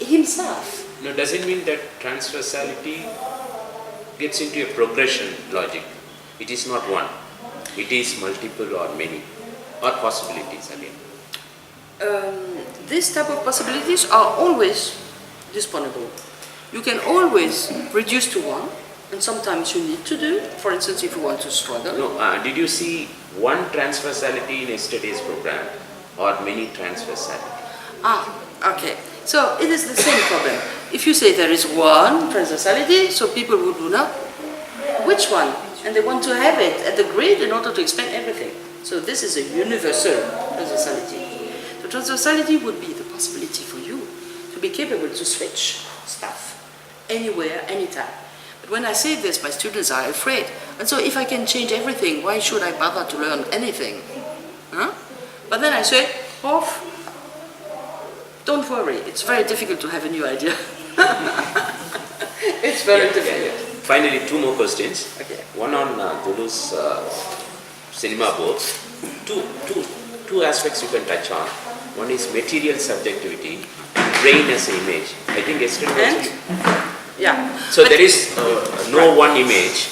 himself. No, does it mean that transversality gets into a progression logic? It is not one. It is multiple or many, or possibilities again. This type of possibilities are always disponible. You can always reduce to one, and sometimes you need to do, for instance, if you want to struggle. No, did you see one transversality in yesterday's program, or many transversality? Okay. So it is the same problem. If you say there is one transversality, so people would do not, which one? And they want to have it at the grid in order to explain everything. So this is a universal transversality. So transversality would be the possibility for you to be capable to switch stuff anywhere, anytime. But when I say this, my students are afraid. And so if I can change everything, why should I bother to learn anything? Huh? But then I say, Prof, don't worry, it's very difficult to have a new idea. It's very difficult. Finally, two more questions. Okay. One on Dulu's cinema books. Two aspects you can touch on. One is material subjectivity, brain as an image. I think yesterday was... Yeah. So there is no one image.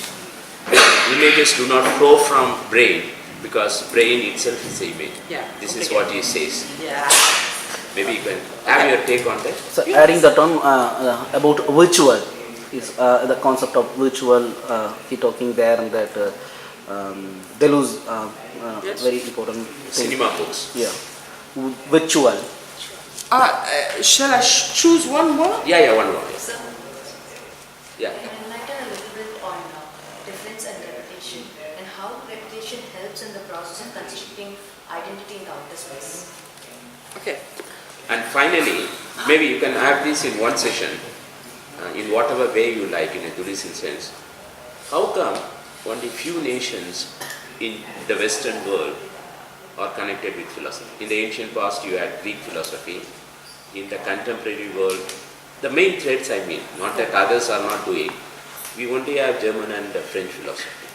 Images do not flow from brain because brain itself is an image. Yeah. This is what he says. Yeah. Maybe you can have your take on that. So adding the term about virtual is the concept of virtual. He talking there and that Deleuze Yes. very important thing. Cinema books. Yeah, virtual. Shall I choose one more? Yeah, one more. So, Yeah. can you enlighten a little bit on difference and repetition and how repetition helps in the process of constructing identity in the outer space? Okay. And finally, maybe you can have this in one session, in whatever way you like, in a Deleuzean sense. How come only few nations in the Western world are connected with philosophy? In the ancient past, you had Greek philosophy. In the contemporary world, the main threads, I mean, not that others are not doing, We only have German and French philosophy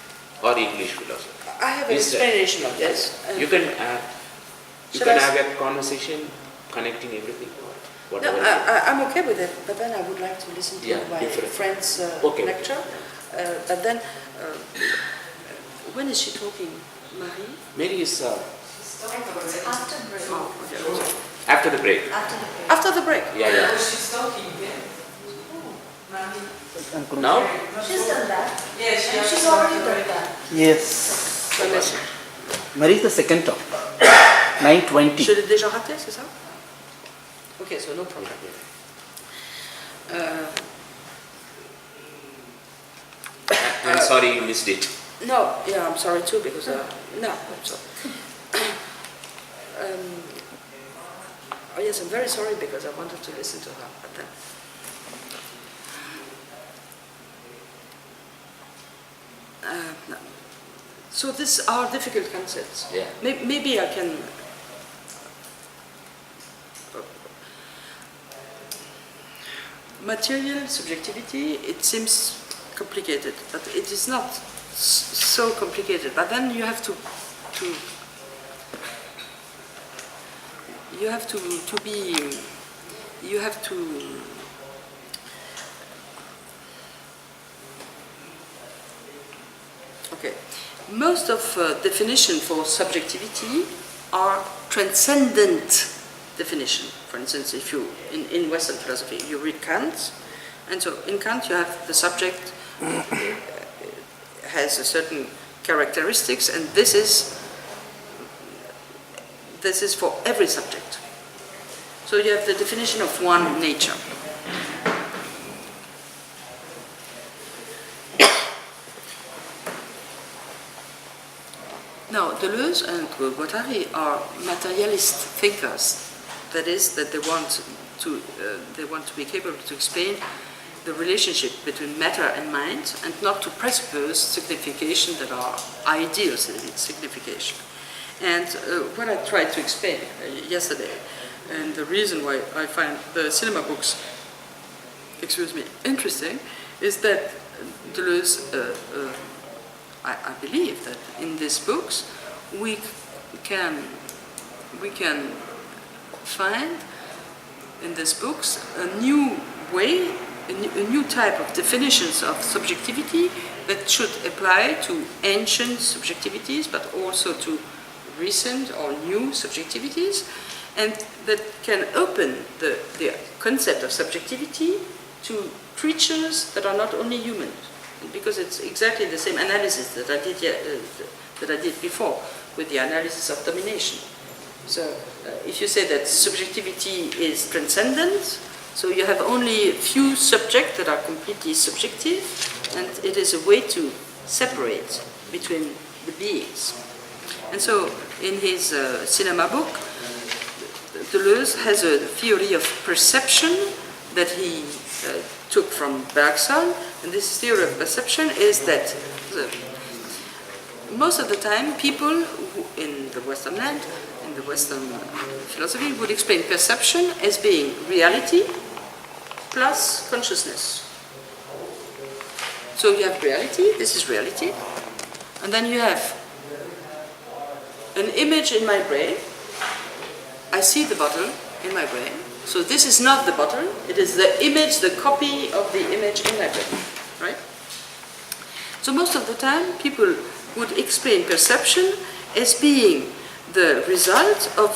or English philosophy. I have an Is that- explanation of this. You can have, Shall I have a conversation connecting everything. No, Whatever. I'm okay with it, but then I would like to listen to my different. friend's Okay. lecture. But then, when is she talking, Marie? Mary is After break. Oh, okay. after the break. After the break. After the break. Yeah. She's talking again. Now? She's done that. Yeah, She's already done that. Yes. So let's- Marie is the second talk. 9:20. Je l'ai déjà raté, c'est ça? Okay, so no problem. I'm sorry you missed it. No, yeah, I'm sorry too because no, I'm sorry. Oh yes, I'm very sorry because I wanted to listen to her, but then. No. So these are difficult concepts. Yeah. Maybe I can. Material subjectivity, it seems complicated, but it is not so complicated. But then you have to okay. Most of definition for subjectivity are transcendent definition. For instance, if you in Western philosophy you read Kant, and so in Kant you have the subject has a certain characteristics, and this is for every subject. So you have the definition of one nature. Now, Deleuze and Guattari are materialist thinkers. That is, that they want to be capable to explain the relationship between matter and mind, and not to presuppose signification that are ideal signification. And what I tried to explain yesterday, and the reason why I find the cinema books, interesting, is that Deleuze, I believe that in these books we can find in these books a new way, a new type of definitions of subjectivity that should apply to ancient subjectivities, but also to recent or new subjectivities, and that can open the concept of subjectivity to creatures that are not only human, because it's exactly the same analysis that I did before with the analysis of domination. So if you say that subjectivity is transcendent, so you have only a few subjects that are completely subjective, and it is a way to separate between the beings. And so in his cinema book, Deleuze has a theory of perception that he took from Bergson, and this theory of perception is that most of the time people in the Western land, in the Western philosophy, would explain perception as being reality plus consciousness. So you have reality, this is reality, and then you have an image in my brain. I see the bottle in my brain. So this is not the bottle, it is the image, the copy of the image in my brain, right? So most of the time people would explain perception as being the result of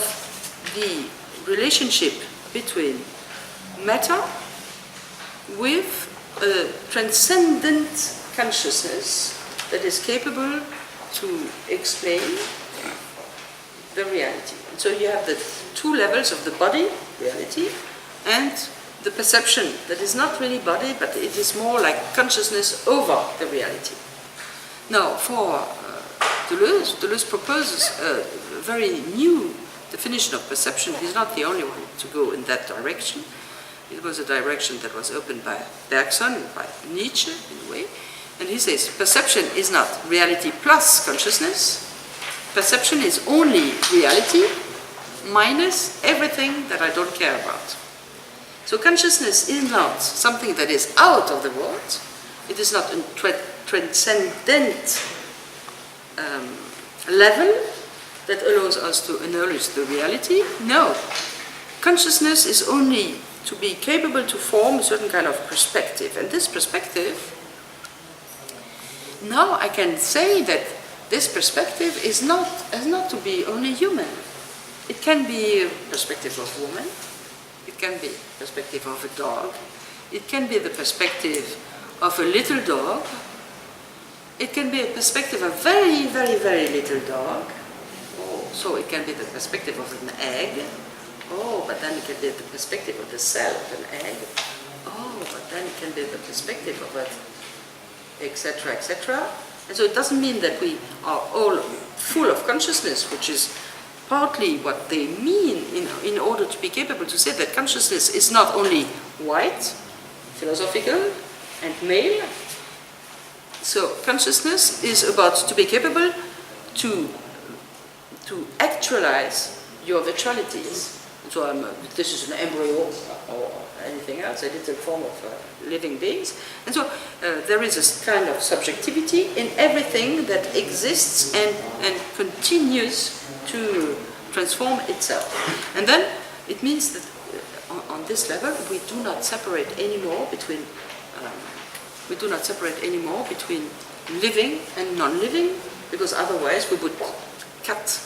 the relationship between matter with a transcendent consciousness that is capable to explain the reality. And so you have the two levels of the body, reality, and the perception that is not really body, but it is more like consciousness over the reality. Now, for Deleuze proposes a very new definition of perception. He's not the only one to go in that direction. It was a direction that was opened by Bergson and by Nietzsche in a way. And he says perception is not reality plus consciousness. Perception is only reality minus everything that I don't care about. So consciousness is not something that is out of the world, It is not a transcendent level that allows us to acknowledge the reality. No. Consciousness is only to be capable to form a certain kind of perspective. And this perspective, now I can say that this perspective has not to be only human. It can be a perspective of woman. It can be a perspective of a dog. It can be the perspective of a little dog. It can be a perspective of a very, very, very little dog. Oh, so it can be the perspective of an egg. Oh, but then it can be the perspective of the cell of an egg. Oh, but then it can be the perspective of a, etc., etc. And so it doesn't mean that we are all full of consciousness, which is partly what they mean in order to be capable to say that consciousness is not only white, philosophical, and male. So consciousness is about to be capable to actualize your virtualities. So this is an embryo or anything else, a little form of living beings. And so there is a kind of subjectivity in everything that exists and continues to transform itself. And then it means that on this level we do not separate anymore between living and non-living, because otherwise we would cut.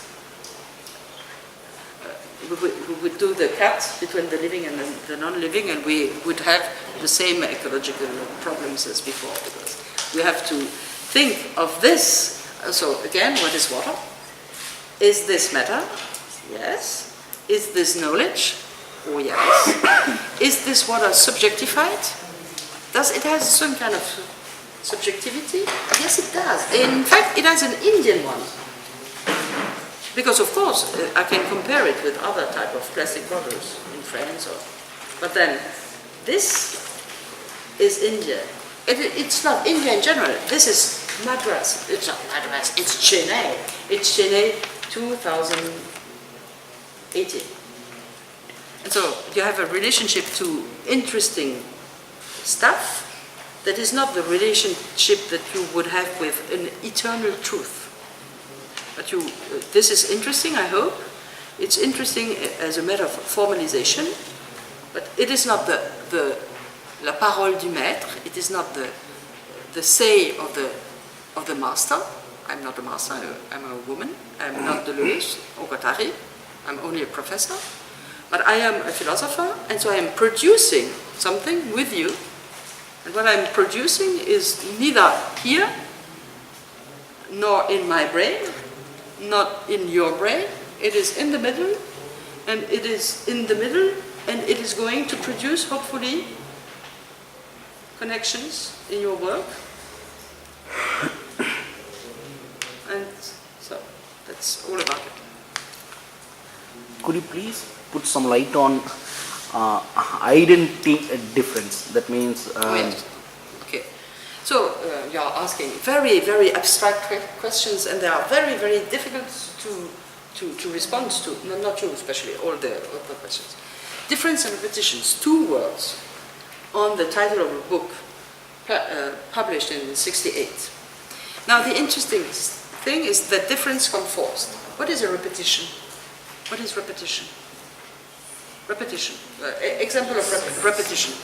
We would do the cut between the living and the non-living, and we would have the same ecological problems as before, because we have to think of this. So again, what is water? Is this matter? Yes. Is this knowledge? Oh yes. Is this water subjectified? Does it have some kind of subjectivity? Yes, it does. In fact, it has an Indian one. Because of course, I can compare it with other type of plastic bottles in France, but then this is India. It's not India in general. This is Madras. It's not Madras. It's Chennai. It's Chennai 2018. And so you have a relationship to interesting stuff that is not the relationship that you would have with an eternal truth. But this is interesting, I hope. It's interesting as a matter of formalization, but it is not la parole du maître. It is not the say of the master. I'm not a master. I'm a woman. I'm not Deleuze or Guattari. I'm only a professor. But I am a philosopher, and so I am producing something with you. And what I'm producing is neither here nor in my brain, not in your brain. It is in the middle, and it is in the middle, and it is going to produce, hopefully, connections in your work. And so that's all about it. Could you please put some light on identity difference? That means... Wait. Okay. So you are asking very, very abstract questions, and they are very, very difficult to respond to. No, not you especially, all the questions. Difference and repetitions, 2 words on the title of a book published in '68. Now the interesting thing is that difference comes first. What is a repetition? What is repetition? Repetition. Example of repetition.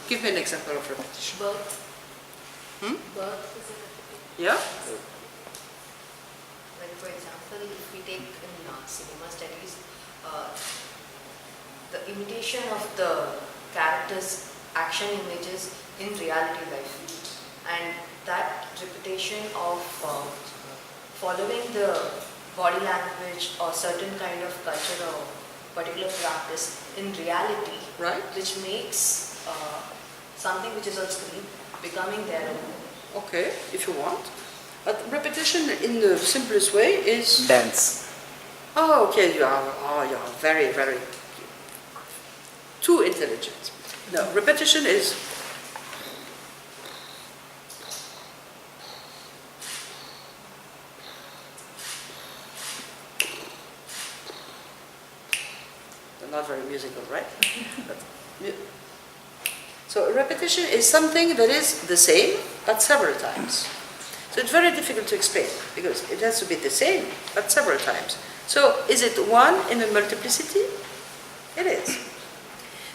Give me an example of repetition. Birth. Birth is a repetition. Yeah? Like for example, if we take in cinema studies, the imitation of the characters' action images in reality life, and that repetition of following the body language or certain kind of culture or particular practice in reality, Right. which makes something which is on screen becoming their own. Okay, if you want. But repetition in the simplest way is... Dance. Oh, okay, you are very, very too intelligent. No, repetition is... Not very musical, right? But, So repetition is something that is the same, but several times. So it's very difficult to explain, because it has to be the same, but several times. So is it one in a multiplicity? It is.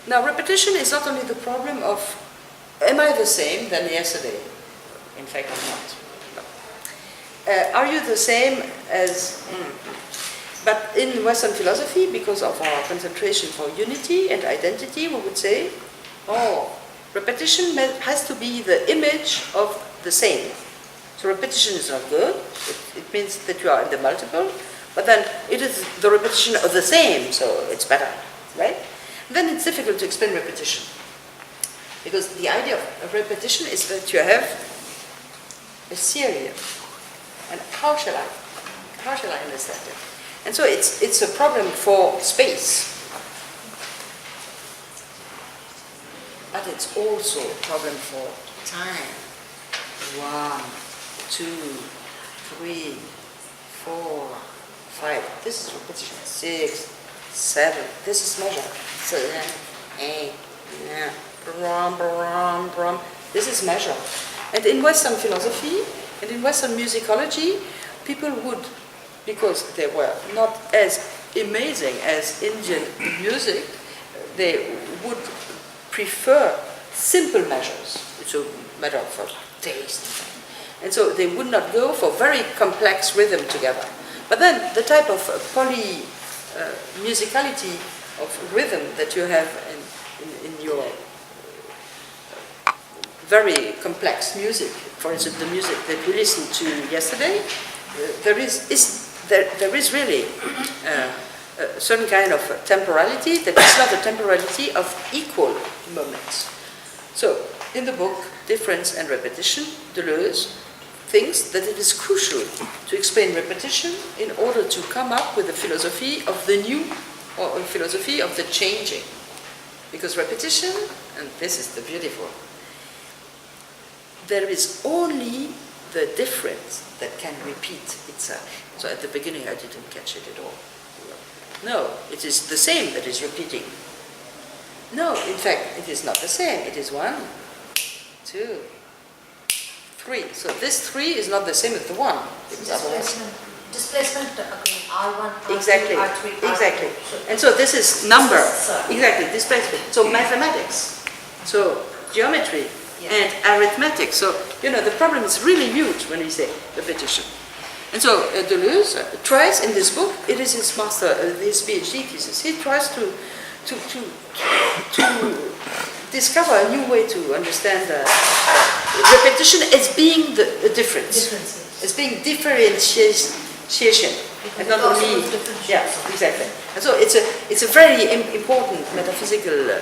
Now repetition is not only the problem of, am I the same than yesterday? In fact, I'm not. Are you the same as... But in Western philosophy, because of our concentration for unity and identity, we would say, oh, repetition has to be the image of the same. So repetition is not good. It means that you are in the multiple, but then it is the repetition of the same, so it's better, right? Then it's difficult to explain repetition, because the idea of repetition is that you have a series. And how shall I understand it? And so it's a problem for space, but it's also a problem for time. 1, 2, 3, 4, 5. This is repetition. 6, 7. This is measure. 7, 8, 9. Brum, brum, brum. This is measure. And in Western philosophy and in Western musicology, people would, because they were not as amazing as Indian music, they would prefer simple measures. It's a matter of taste. And so they would not go for very complex rhythm together. But then the type of musicality of rhythm that you have in your very complex music, for instance, the music that we listened to yesterday, there is really a certain kind of temporality that is not a temporality of equal moments. So, in the book, Difference and Repetition, Deleuze thinks that it is crucial to explain repetition in order to come up with a philosophy of the new, or a philosophy of the changing. Because repetition, and this is the beautiful, there is only the difference that can repeat itself. So at the beginning I didn't catch it at all. No, it is the same that is repeating. No, in fact, it is not the same. It is 1, 2, 3. So this 3 is not the same as the 1. Displacement occurring R1, R2, exactly, R3, R4. exactly. And so this is number. Exactly, displacement. So mathematics. So geometry. And arithmetic. So, the problem is really huge when we say repetition. And so Deleuze tries in this book, it is his master, his PhD thesis, he tries to discover a new way to understand repetition as being the difference, as being differentiation, and not only, yeah, exactly. And so it's a very important metaphysical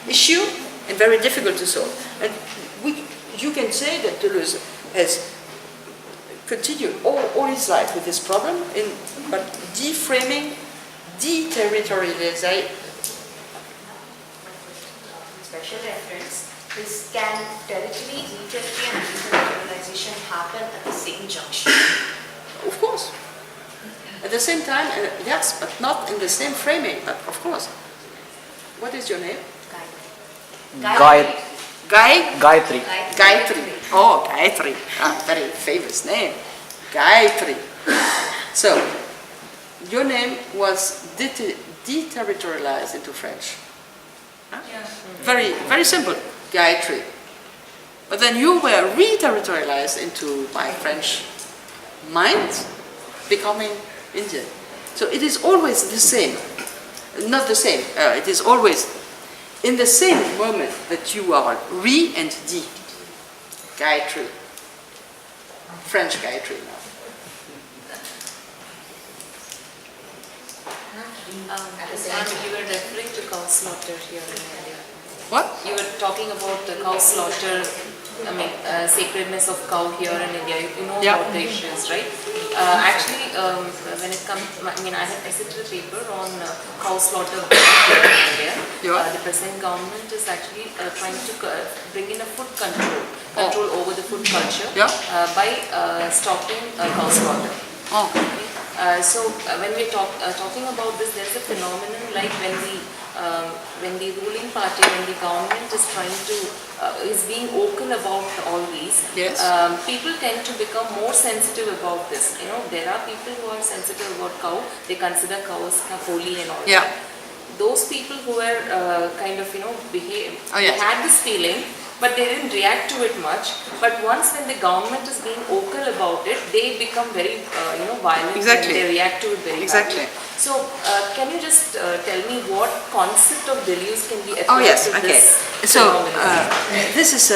issue and very difficult to solve. And you can say that Deleuze has continued all his life with this problem, but deframing, deterritorialization. Special reference is, can territory, deterritory and deterritorialization happen at the same junction? Of course. At the same time, yes, but not in the same framing, but of course. What is your name? Gayatri. Gayatri. Oh, Gayatri. Very famous name. Gayatri. So, your name was deterritorialized into French. Huh? Yeah. Very, very simple. Gayatri. But then you were re-territorialized into my French mind, becoming Indian. So it is always the same. Not the same. It is always in the same moment that you are re and di. Gayatri. French Gayatri now. At the same time, you were referring to cow slaughter here in India. What? You were talking about the cow slaughter, sacredness of cow here in India. You know about the issues, right? Actually, when it comes, I sent a paper on cow slaughter here in India. The present government is actually trying to bring in a food control over the food culture by stopping cow slaughter. Oh. Okay? When we're talking about this, there's a phenomenon like when the ruling party, when the government is trying to, is being vocal about all these, Yes. people tend to become more sensitive about this. You know, there are people who are sensitive about cow, they consider cows holy and all Yeah. that. Those people who were kind of, behave, Oh, yes. they had this feeling, but they didn't react to it much. But once when the government is being vocal about it, they become very, violent. Exactly. And they react to it very Exactly. badly. So, can you just tell me what concept of deluge can be applied Oh yes, to okay. this So phenomenon? this is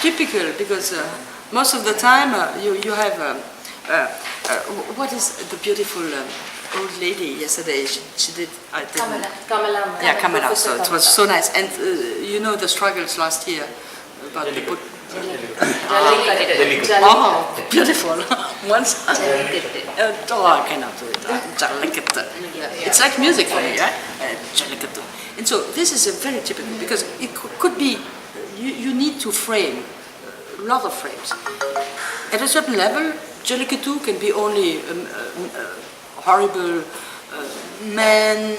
typical because most of the time you have what is the beautiful old lady yesterday? She did. I didn't. Kamala. Yeah, Kamala. Professor So it was so nice, and you know the struggles last year about the book. Jallikattu. Oh, beautiful. Once. Oh, I cannot do it. Jallikattu. It's like music for me, right? Jallikattu. And so this is a very typical, because it could be, you need to frame, a lot of frames. At a certain level, Jallikattu can be only horrible man,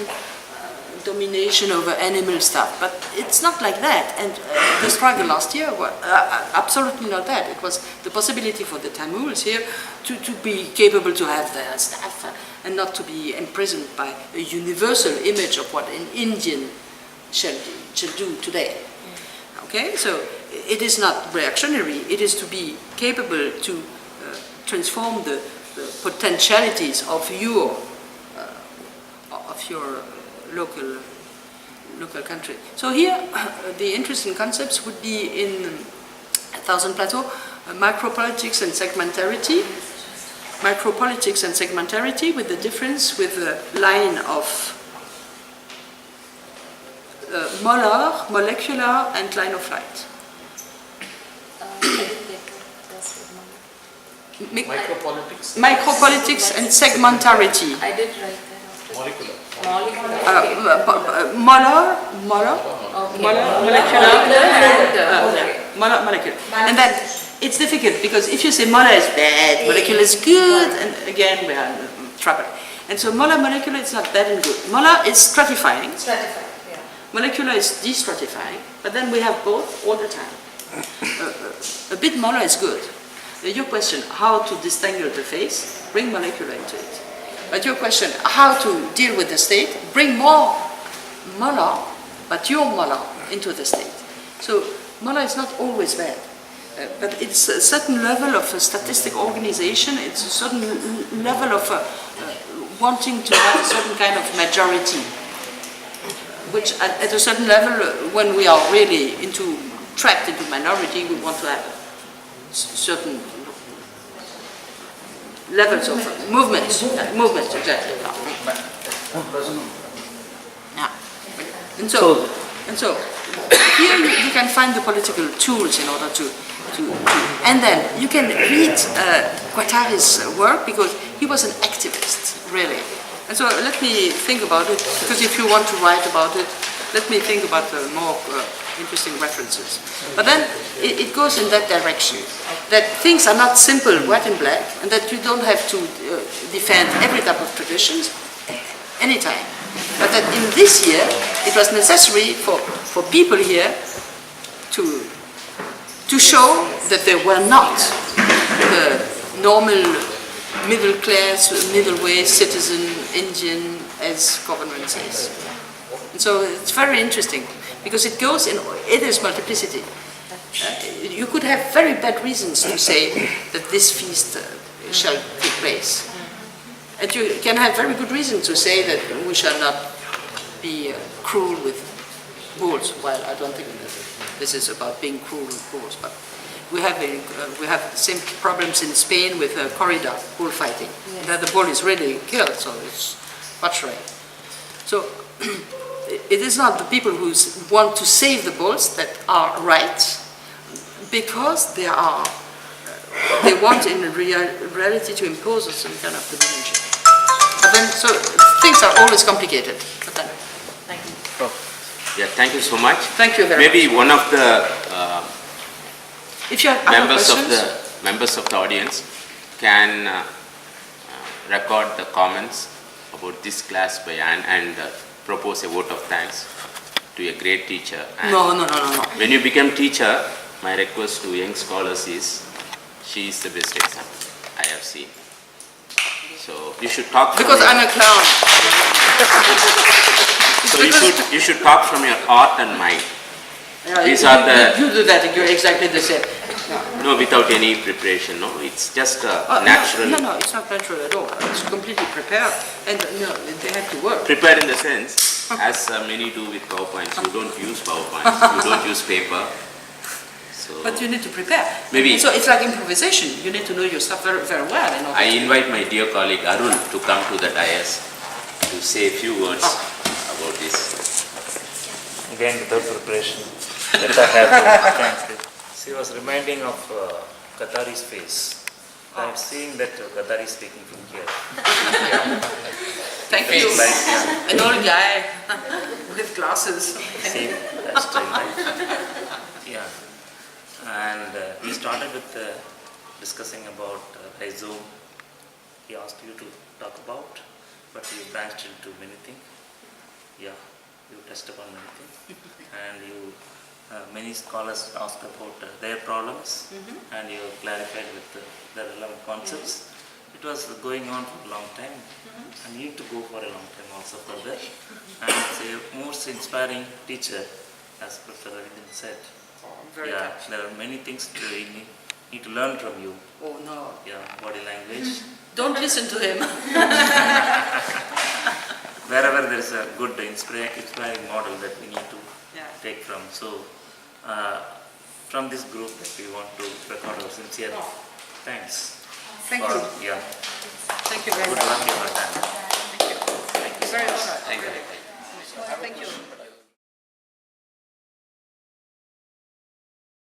domination over animal stuff, but it's not like that. And the struggle last year was absolutely not that. It was the possibility for the Tamils here to be capable to have their stuff and not to be imprisoned by a universal image of what an Indian shall do today. Okay, so it is not reactionary. It is to be capable to transform the potentialities of your local country. So here, the interesting concepts would be in Thousand Plateau, micropolitics and segmentarity. Micropolitics and segmentarity, with the difference with the line of molar, molecular, and line of light. Micropolitics and segmentarity. I did write that. Molecular. Molar, molecular. And then it's difficult because if you say molar is bad, molecular is good, and again we are in trouble. And so molar, molecular is not bad and good. Molar is stratifying. Molecular is destratifying, but then we have both all the time. A bit molar is good. Your question, how to disentangle the face, bring molecular into it. But your question, how to deal with the state, bring more molar, but your molar into the state. So molar is not always bad, but it's a certain level of statistic organization, it's a certain level of wanting to have a certain kind of majority, which at a certain level, when we are really trapped into minority, we want to have certain levels of movements, exactly. Yeah. And so here you can find the political tools in order to and then you can read Guattari's work, because he was an activist, really. And so let me think about it, because if you want to write about it, let me think about more interesting references. But then it goes in that direction, that things are not simple, white and black, and that you don't have to defend every type of traditions anytime. But that in this year, it was necessary for people here to show that they were not the normal middle class, middle way citizen Indian, as government says. And so it's very interesting, because it goes in, it is multiplicity. You could have very bad reasons to say that this feast shall take place. And you can have very good reason to say that we shall not be cruel with bulls. Well, I don't think that this is about being cruel with bulls, but we have the same problems in Spain with corrida, bullfighting. Yes. That the bull is really killed, so it's butchery. So it is not the people who want to save the bulls that are right, because they want in reality to impose some kind of domination. But then, so things are always complicated. But then, Thank you. Prof. Yeah, thank you so much. Thank you very much. Maybe one of the if you have other questions, members of the audience can record the comments about this class by Anne and propose a vote of thanks to a great teacher. And No. when you become teacher, my request to young scholars is, she is the best example I have seen. So you should talk from Because I'm a clown. so you should talk from your heart and mind. Yeah, These are the you do that, you're exactly the same. no, without any preparation. No, it's just natural. No, it's not natural at all. It's completely prepared, and they have to work. Prepared in the sense, as many do with PowerPoints, you don't use PowerPoints, you don't use paper. So But you need to prepare. Maybe- So it's like improvisation. You need to know your stuff very, very well. In order I to- invite my dear colleague Arun to come to the dais to say a few words about this. Again, without preparation, that I have to thank you. She was reminding of Qatari's face. I'm seeing that Qatari is speaking from here. Thank you. Like, yeah, An old guy with glasses. same style, right? Yeah. And we started with discussing about Zoom. He asked you to talk about, but you branched into many things. Yeah, you touched upon many things. And you, many scholars asked about their problems, and you clarified with the relevant concepts. It was going on for a long time, and you need to go for a long time also further. And it's a most inspiring teacher, as Professor Ravindran said. Very Yeah, touched. there are many things we need to learn from you. Oh no. Yeah, body language. Don't listen to him. Wherever there is a good inspiring model that we need to Yeah. take from. So, from this group that we want to record our sincere thanks. Thank for, you. Yeah, Thank you very good much. luck in your time. Thank you. Very honored. Thank you. Really. Thank you.